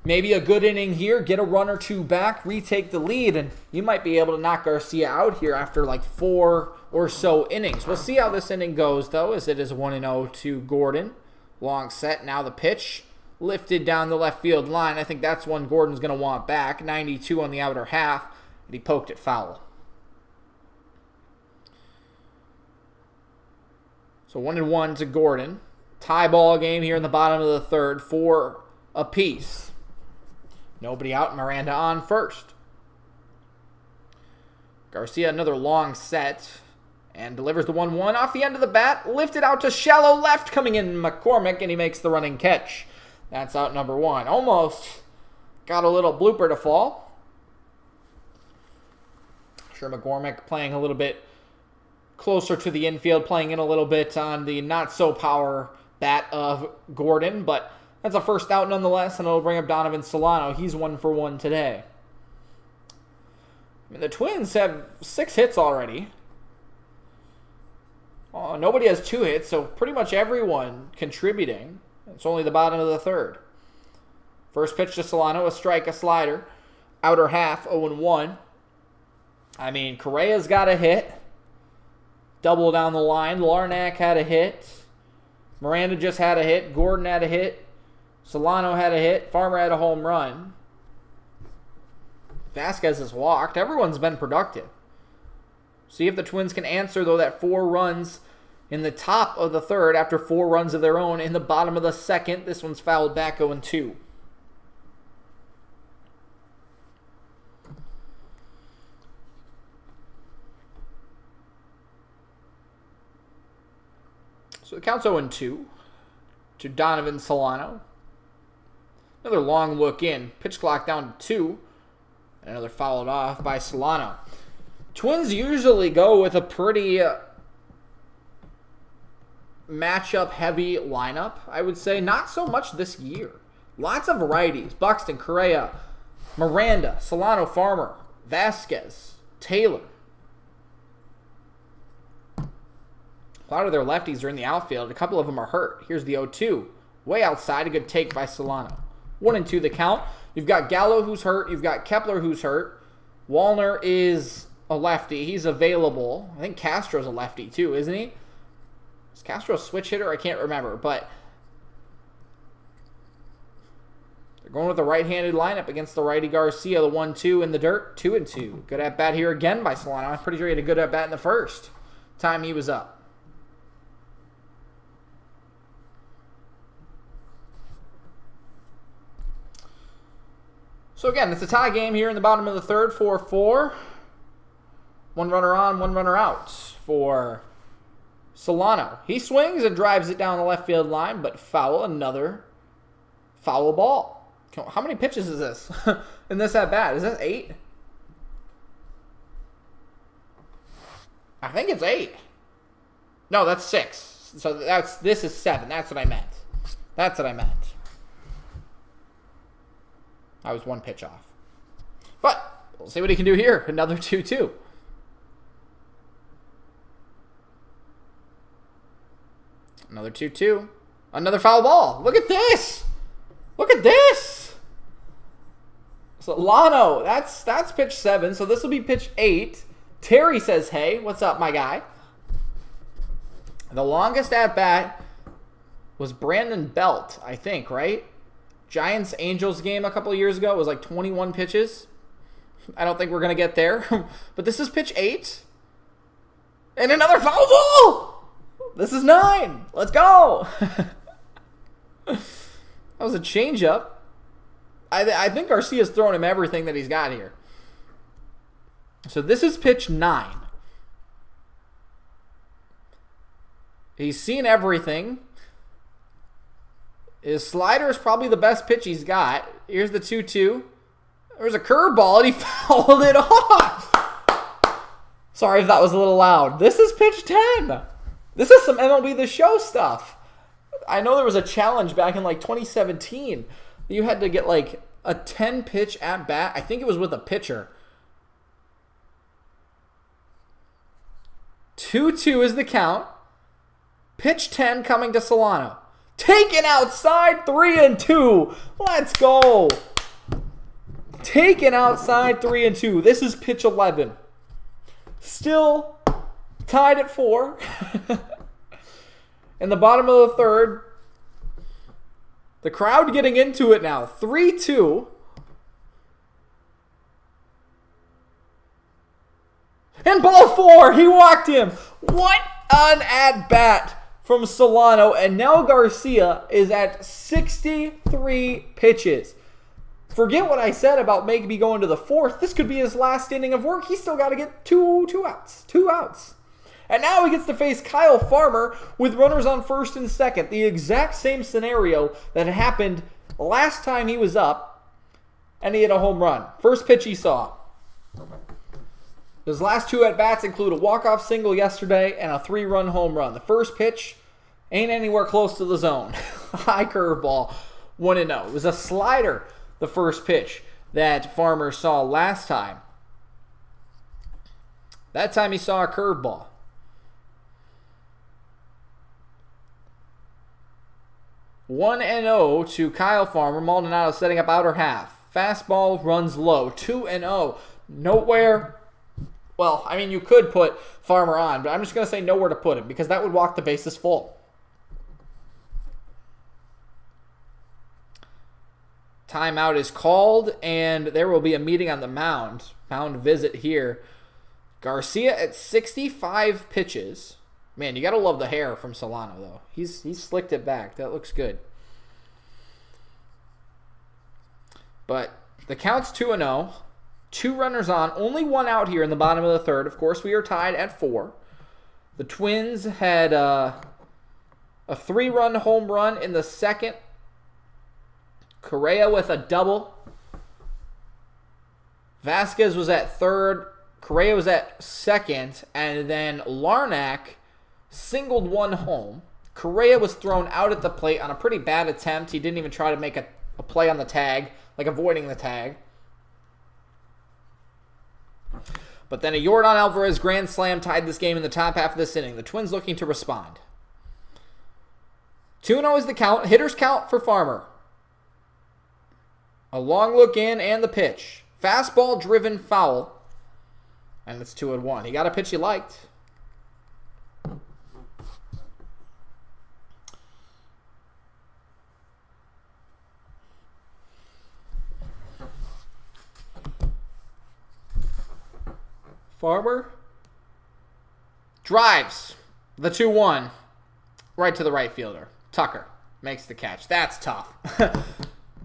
maybe a good inning here, get a run or two back, retake the lead, and you might be able to knock Garcia out here after like 4 or so innings. We'll see how this inning goes, though, as it is 1-0 to Gordon. Long set, now the pitch. Lifted down the left field line. I think that's one Gordon's going to want back. 92 on the outer half, and he poked it foul. So 1-1 to Gordon. Tie ball game here in the bottom of the third, 4 apiece. Nobody out, Miranda on first. Garcia, another long set, and delivers the 1-1 off the end of the bat. Lifted out to shallow left, coming in McCormick, and he makes the running catch. That's out number 1. Almost got a little blooper to fall. Sure, McCormick playing a little bit closer to the infield, playing in a little bit on the not-so-power bat of Gordon, but that's a first out nonetheless, and it'll bring up Donovan Solano. He's 1 for 1 today. I mean, the Twins have 6 hits already. Oh, nobody has 2 hits, so pretty much everyone contributing. It's only the bottom of the third. First pitch to Solano, a strike, a slider. Outer half, 0-1. I mean, Correa's got a hit. Double down the line. Larnack had a hit. Miranda just had a hit. Gordon had a hit. Solano had a hit. Farmer had a home run. Vasquez has walked. Everyone's been productive. See if the Twins can answer, though, that 4 runs in the top of the third after 4 runs of their own in the bottom of the second. This one's fouled back, 0-2. So the count's 0-2 to Donovan Solano. Another long look in. Pitch clock down to 2. And another fouled off by Solano. Twins usually go with a pretty matchup-heavy lineup, I would say. Not so much this year. Lots of varieties. Buxton, Correa, Miranda, Solano, Farmer, Vasquez, Taylor. A lot of their lefties are in the outfield. A couple of them are hurt. Here's the 0-2. Way outside. A good take by Solano. 1-2 the count. You've got Gallo who's hurt. You've got Kepler who's hurt. Wallner is a lefty. He's available. I think Castro's a lefty too, isn't he? Is Castro a switch hitter? I can't remember, but they're going with the right-handed lineup against the righty Garcia. The 1-2 in the dirt. 2-2. Good at bat here again by Solano. I'm pretty sure he had a good at bat in the first time he was up. So again, it's a tie game here in the bottom of the third, 4-4. 1 runner on, 1 runner out for Solano. He swings and drives it down the left field line, but foul, another foul ball. How many pitches is this in this at bat? Is this 8? I think it's 8. No, that's 6. So this is 7. That's what I meant. I was 1 pitch off. But we'll see what he can do here. Another 2-2. Another 2-2. Another foul ball. Look at this. Solano, that's pitch 7. So this will be pitch 8. Terry says, hey, what's up, my guy? The longest at bat was Brandon Belt, I think, right? Giants-Angels game a couple of years ago. It was like 21 pitches. I don't think we're going to get there. But this is pitch 8. And another foul ball! This is 9. Let's go! That was a changeup. I think Garcia's throwing him everything that he's got here. So this is pitch 9. He's seen everything. His slider is probably the best pitch he's got. Here's the 2-2. There's a curveball, and he fouled it off. Sorry if that was a little loud. This is pitch 10. This is some MLB The Show stuff. I know there was a challenge back in like 2017. You had to get like a 10-pitch at bat. I think it was with a pitcher. 2-2 is the count. Pitch 10 coming to Solano. Taken outside, 3-2. Let's go. Taken outside, 3-2. This is pitch 11. Still tied at 4. In the bottom of the third. The crowd getting into it now. 3-2. And ball 4. He walked him. What an at-bat from Solano. And now Garcia is at 63 pitches. Forget what I said about maybe going to the 4th. This could be his last inning of work. He's still got to get two outs. 2 outs. And now he gets to face Kyle Farmer with runners on first and second. The exact same scenario that happened last time he was up, and he hit a home run. First pitch he saw. His last 2 at-bats include a walk-off single yesterday and a 3-run home run. The first pitch ain't anywhere close to the zone. High curveball, 1-0. It was a slider, the first pitch that Farmer saw last time. That time he saw a curveball. 1-0 to Kyle Farmer. Maldonado setting up outer half. Fastball runs low. 2-0. Nowhere. Well, I mean, you could put Farmer on, but I'm just going to say nowhere to put him because that would walk the bases full. Timeout is called, and there will be a meeting on the mound. Mound visit here. Garcia at 65 pitches. Man, you got to love the hair from Solano, though. He's slicked it back. That looks good. But the count's 2-0. 2 runners on. Only 1 out here in the bottom of the third. Of course, we are tied at 4. The Twins had a 3-run home run in the second. Correa with a double. Vasquez was at third. Correa was at second. And then Larnach singled 1 home. Correa was thrown out at the plate on a pretty bad attempt. He didn't even try to make a play on the tag, like avoiding the tag. But then a Yordan Alvarez grand slam tied this game in the top half of this inning. The Twins looking to respond. 2-0 is the count. Hitters count for Farmer. A long look in and the pitch. Fastball driven foul. And it's 2-1. He got a pitch he liked. Farmer drives the 2-1 right to the right fielder. Tucker makes the catch. That's tough.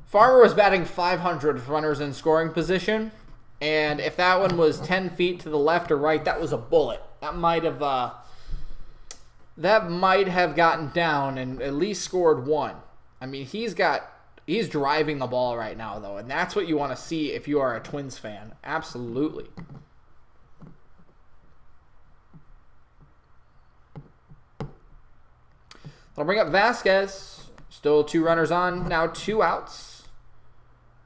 Farmer was batting 500 with runners in scoring position, and if that one was 10 feet to the left or right, that was a bullet. That might have gotten down and at least scored 1. I mean, he's driving the ball right now, though, and that's what you want to see if you are a Twins fan. Absolutely. I'll bring up Vasquez. Still 2 runners on, now 2 outs.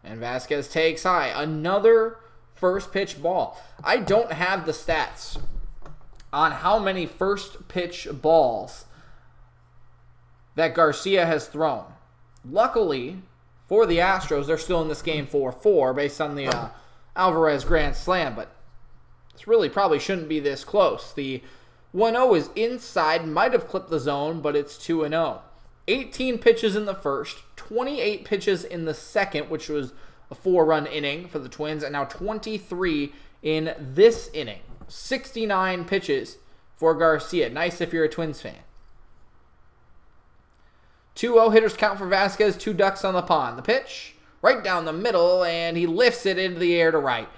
And Vasquez takes high. Another first pitch ball. I don't have the stats on how many first pitch balls that Garcia has thrown. Luckily, for the Astros, they're still in this game 4-4 based on the Alvarez grand slam, but this really probably shouldn't be this close. The 1-0 is inside, might have clipped the zone, but it's 2-0. 18 pitches in the first, 28 pitches in the second, which was a 4-run inning for the Twins, and now 23 in this inning. 69 pitches for Garcia. Nice if you're a Twins fan. 2-0 hitters count for Vasquez, 2 ducks on the pond. The pitch, right down the middle, and he lifts it into the air to right.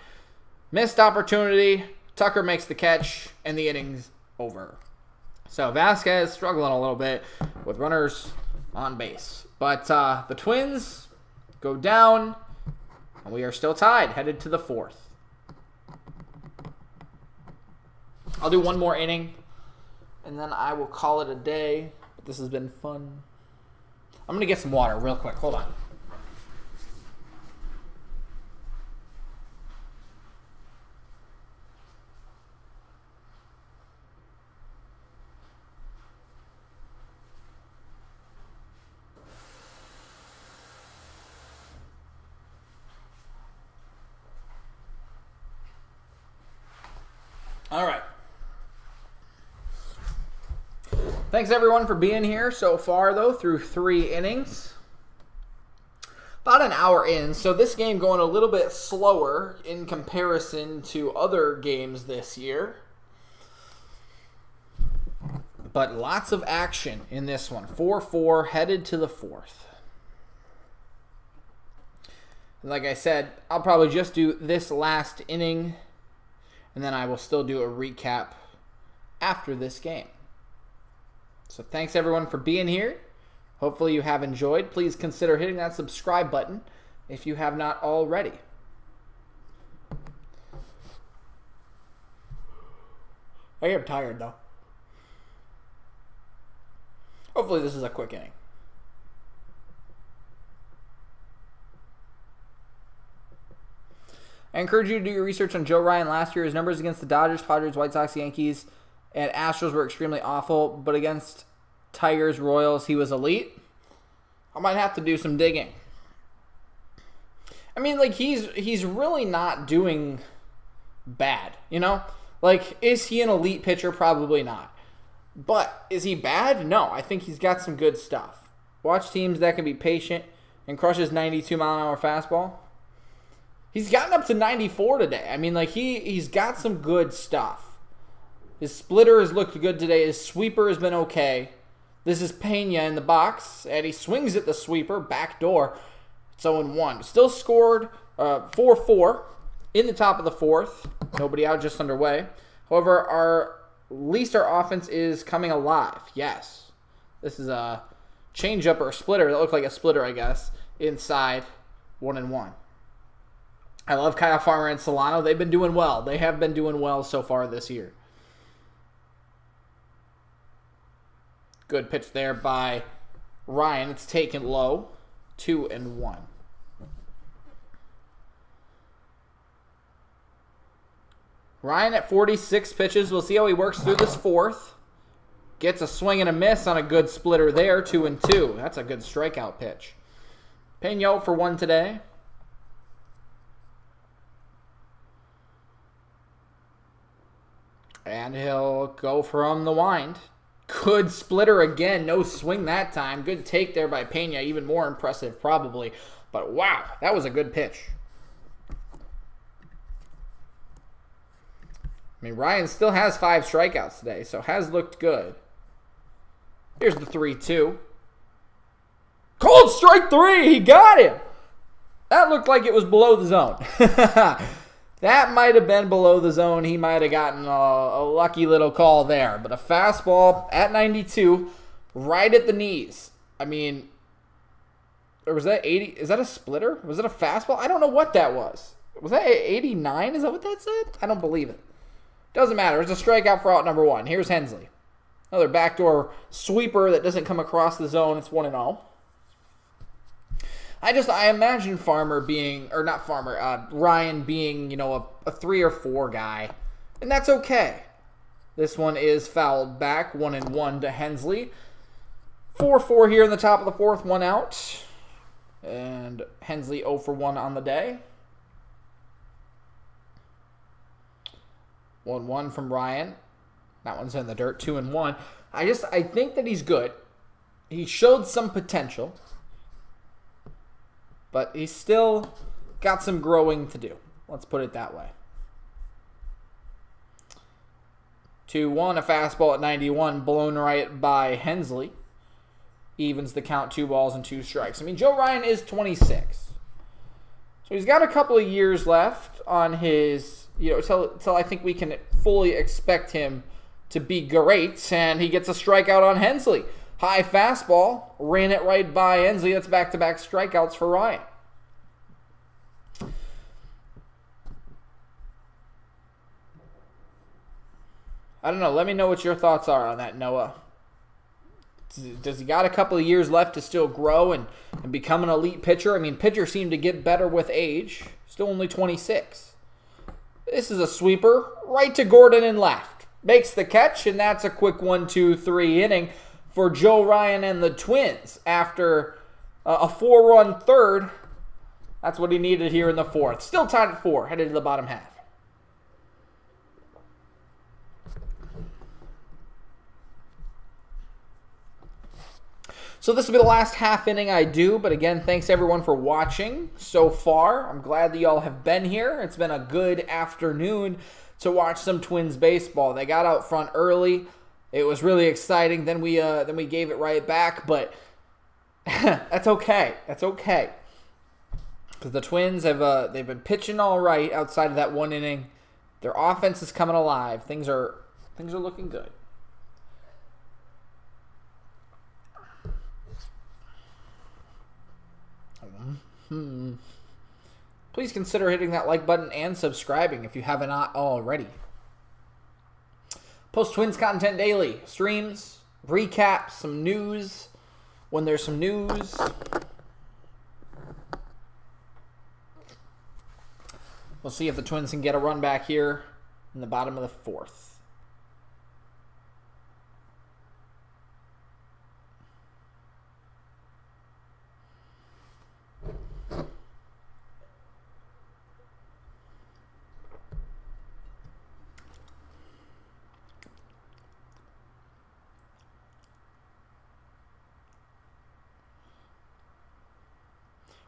Missed opportunity. Tucker makes the catch, and the inning's over. So Vasquez struggling a little bit with runners on base. But the Twins go down, and we are still tied, headed to the 4th. I'll do one more inning, and then I will call it a day. This has been fun. I'm going to get some water real quick. Hold on. All right. Thanks, everyone, for being here so far, though, through 3 innings. About an hour in, so this game going a little bit slower in comparison to other games this year. But lots of action in this one. 4-4, headed to the 4th. And like I said, I'll probably just do this last inning, and then I will still do a recap after this game. So thanks, everyone, for being here. Hopefully you have enjoyed. Please consider hitting that subscribe button if you have not already. I am tired, though. Hopefully this is a quick inning. I encourage you to do your research on Joe Ryan last year. His numbers against the Dodgers, Padres, White Sox, Yankees, and Astros were extremely awful, but against Tigers, Royals, he was elite. I might have to do some digging. I mean, like, he's really not doing bad, you know? Like, is he an elite pitcher? Probably not. But is he bad? No, I think he's got some good stuff. Watch teams that can be patient and crush his 92-mile-an-hour fastball. He's gotten up to 94 today. I mean, like, he's got some good stuff. His splitter has looked good today. His sweeper has been okay. This is Pena in the box, and he swings at the sweeper, backdoor. It's 0-1. Still scored 4-4 in the top of the 4th. Nobody out, just underway. However, our offense is coming alive. Yes. This is a changeup or a splitter that looked like a splitter, I guess, inside 1-1. I love Kyle Farmer and Solano. They've been doing well. They have been doing well so far this year. Good pitch there by Ryan. It's taken low. 2-1. Ryan at 46 pitches. We'll see how he works through this 4th. Gets a swing and a miss on a good splitter there. 2-2. That's a good strikeout pitch. Pena for 1 today. And he'll go from the wind. Good splitter again. No swing that time. Good take there by Pena. Even more impressive, probably. But wow, that was a good pitch. I mean, Ryan still has 5 strikeouts today, so has looked good. Here's the 3-2. Cold strike 3. He got him. That looked like it was below the zone. That might have been below the zone. He might have gotten a lucky little call there. But a fastball at 92, right at the knees. I mean, or was that 80? Is that a splitter? Was it a fastball? I don't know what that was. Was that 89? Is that what that said? I don't believe it. Doesn't matter. It's a strikeout for out number 1. Here's Hensley. Another backdoor sweeper that doesn't come across the zone. It's 1-0. I imagine Ryan being, a 3 or 4 guy. And that's okay. This one is fouled back. 1-1 to Hensley. 4-4 here in the top of the 4th. 1 out. And Hensley 0 for 1 on the day. 1-1 from Ryan. That one's in the dirt. 2-1. I think that he's good. He showed some potential. But he's still got some growing to do. Let's put it that way. 2-1, a fastball at 91, blown right by Hensley. Evens the count, 2 balls and 2 strikes. I mean, Joe Ryan is 26. So he's got a couple of years left on his, till I think we can fully expect him to be great. And he gets a strikeout on Hensley. High fastball, ran it right by Hensley. That's back-to-back strikeouts for Ryan. I don't know. Let me know what your thoughts are on that, Noah. Does he got a couple of years left to still grow and become an elite pitcher? I mean, pitchers seem to get better with age. Still only 26. This is a sweeper right to Gordon and left. Makes the catch, and that's a quick 1-2-3 inning for Joe Ryan and the Twins after a 4-run third. That's what he needed here in the 4th. Still tied at 4, headed to the bottom half. So this will be the last half inning I do, but again, thanks everyone for watching so far. I'm glad that y'all have been here. It's been a good afternoon to watch some Twins baseball. They got out front early. It was really exciting. Then we gave it right back, but that's okay. That's okay. Because the Twins they've been pitching all right outside of that one inning. Their offense is coming alive. Things are looking good. Please consider hitting that like button and subscribing if you have not already. Post Twins content daily. Streams, recaps, some news when there's some news. We'll see if the Twins can get a run back here in the bottom of the fourth.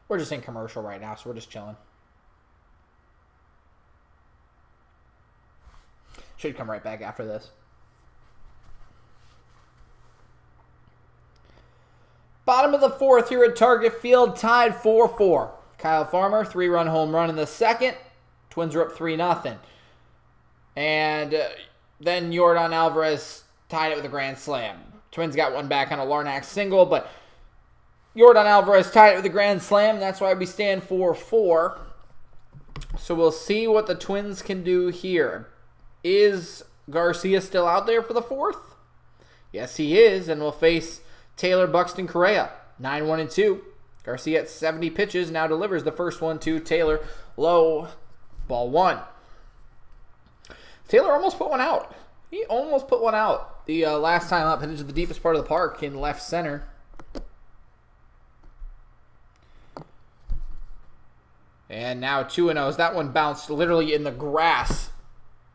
We're just in commercial right now, so we're just chilling. Should come right back after this. Bottom of the fourth here at Target Field, tied 4-4. Kyle Farmer, 3-run home run in the second. Twins are up 3-0. And then Yordan Alvarez tied it with a grand slam. Twins got one back on a Larnack single, but Yordan Alvarez tied it with a grand slam. That's why we stand 4-4. So we'll see what the Twins can do here. Is Garcia still out there for the fourth? Yes, he is, and we'll face Taylor Buxton Correa, 9-1-2. Garcia at 70 pitches now delivers the first one to Taylor. Low, ball one. Taylor almost put one out. He almost put one out. The last time up, hit into the deepest part of the park in left center. And now 2-0. That one bounced literally in the grass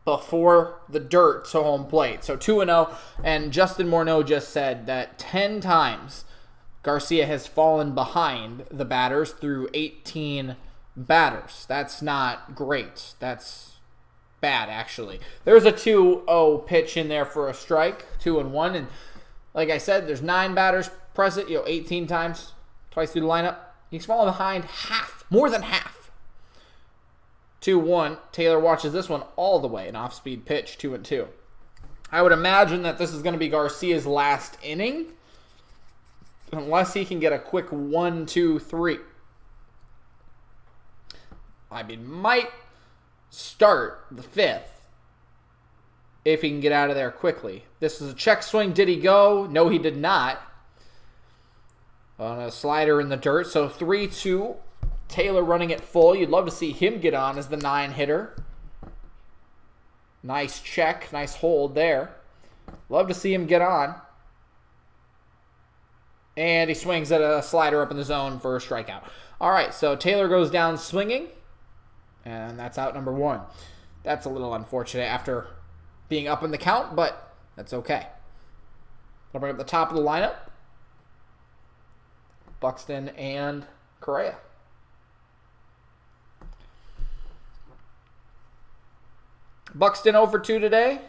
before the dirt to home plate. So 2-0. And Justin Morneau just said that 10 times Garcia has fallen behind the batters through 18 batters. That's not great. That's bad, actually. There's a 2-0 pitch in there for a strike. 2-1. And like I said, there's 9 batters present. 18 times. Twice through the lineup. He's fallen behind half. More than half. 2-1. Taylor watches this one all the way. An off-speed pitch, 2-2. I would imagine that this is going to be Garcia's last inning. Unless he can get a quick 1-2-3. I mean, might start the fifth if he can get out of there quickly. This is a check swing. Did he go? No, he did not. On a slider in the dirt. So 3-2. Taylor running it full. You'd love to see him get on as the 9-hitter. Nice check. Nice hold there. Love to see him get on. And he swings at a slider up in the zone for a strikeout. All right, so Taylor goes down swinging. And that's out number 1. That's a little unfortunate after being up in the count, but that's okay. I'll bring up the top of the lineup. Buxton and Correa. Buxton 0-2 today.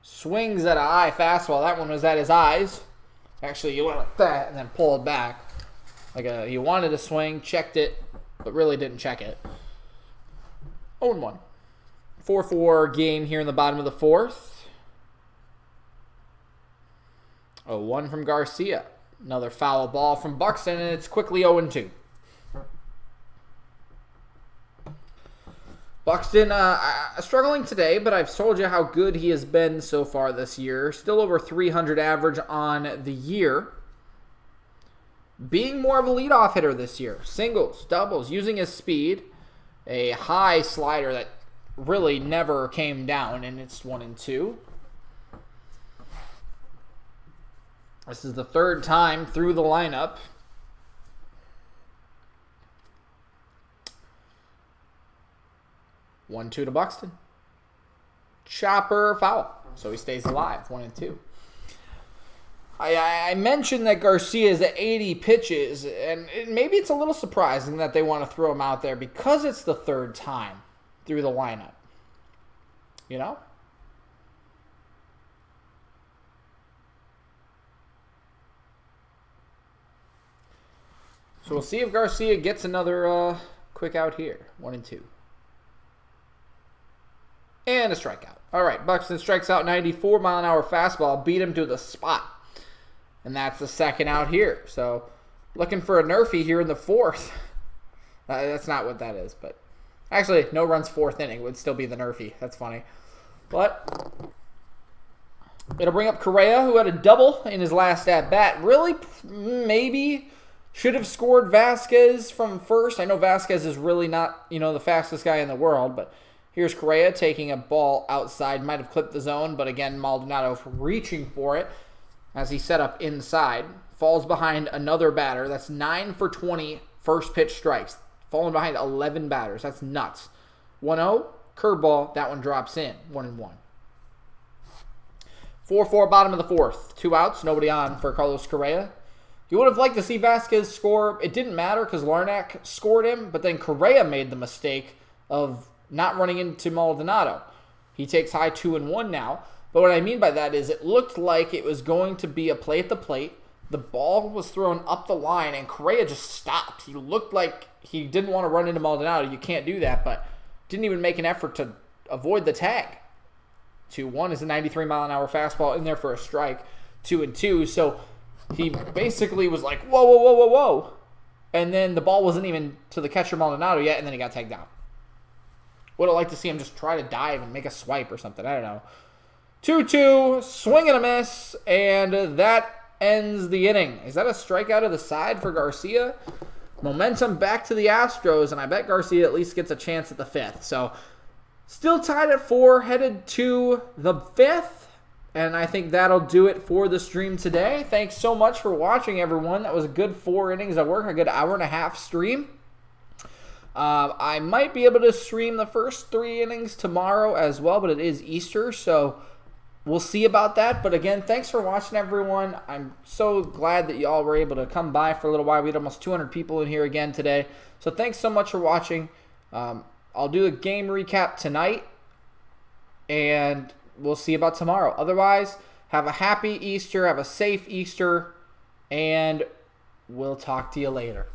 Swings at a high fastball. That one was at his eyes. Actually, he went like that and then pulled back. He wanted to swing, checked it, but really didn't check it. 0-1. 4-4 game here in the bottom of the fourth. 0-1 from Garcia. Another foul ball from Buxton, and it's quickly 0-2. Buxton struggling today, but I've told you how good he has been so far this year. Still over 300 average on the year. Being more of a leadoff hitter this year. Singles, doubles, using his speed. A high slider that really never came down, and it's 1-2. This is the third time through the lineup. One-two to Buxton. Chopper foul. So he stays alive. 1-2. I mentioned that Garcia is at 80 pitches, and maybe it's a little surprising that they want to throw him out there because it's the third time through the lineup. You know? So we'll see if Garcia gets another quick out here. 1-2. And a strikeout. All right, Buxton strikes out 94-mile-an-hour fastball. Beat him to the spot. And that's the second out here. So looking for a nerfy here in the fourth. That's not what that is. But actually, no runs fourth inning would still be the nerfy. That's funny. But it'll bring up Correa, who had a double in his last at-bat. Really, maybe should have scored Vasquez from first. I know Vasquez is really not, the fastest guy in the world, but here's Correa taking a ball outside. Might have clipped the zone, but again, Maldonado reaching for it as he set up inside. Falls behind another batter. That's 9 for 20 first pitch strikes. Falling behind 11 batters. That's nuts. 1-0, curveball. That one drops in. 1-1. 4-4, bottom of the fourth. 2 outs, nobody on for Carlos Correa. You would have liked to see Vasquez score. It didn't matter because Larnack scored him, but then Correa made the mistake of not running into Maldonado. He takes high 2-1 now. But what I mean by that is it looked like it was going to be a play at the plate. The ball was thrown up the line, and Correa just stopped. He looked like he didn't want to run into Maldonado. You can't do that, but didn't even make an effort to avoid the tag. 2-1 is a 93-mile-an-hour fastball in there for a strike. 2-2, so he basically was like, whoa, whoa, whoa, whoa, whoa. And then the ball wasn't even to the catcher Maldonado yet, and then he got tagged down. Would have liked to see him just try to dive and make a swipe or something. I don't know. 2-2, swing and a miss, and that ends the inning. Is that a strikeout of the side for Garcia? Momentum back to the Astros, and I bet Garcia at least gets a chance at the fifth. So still tied at 4, headed to the fifth. And I think that'll do it for the stream today. Thanks so much for watching, everyone. That was a good 4 innings of work, a good hour-and-a-half stream. I might be able to stream the first 3 innings tomorrow as well, but it is Easter, so we'll see about that. But again, thanks for watching, everyone. I'm so glad that you all were able to come by for a little while. We had almost 200 people in here again today. So thanks so much for watching. I'll do a game recap tonight, and we'll see about tomorrow. Otherwise, have a happy Easter, have a safe Easter, and we'll talk to you later.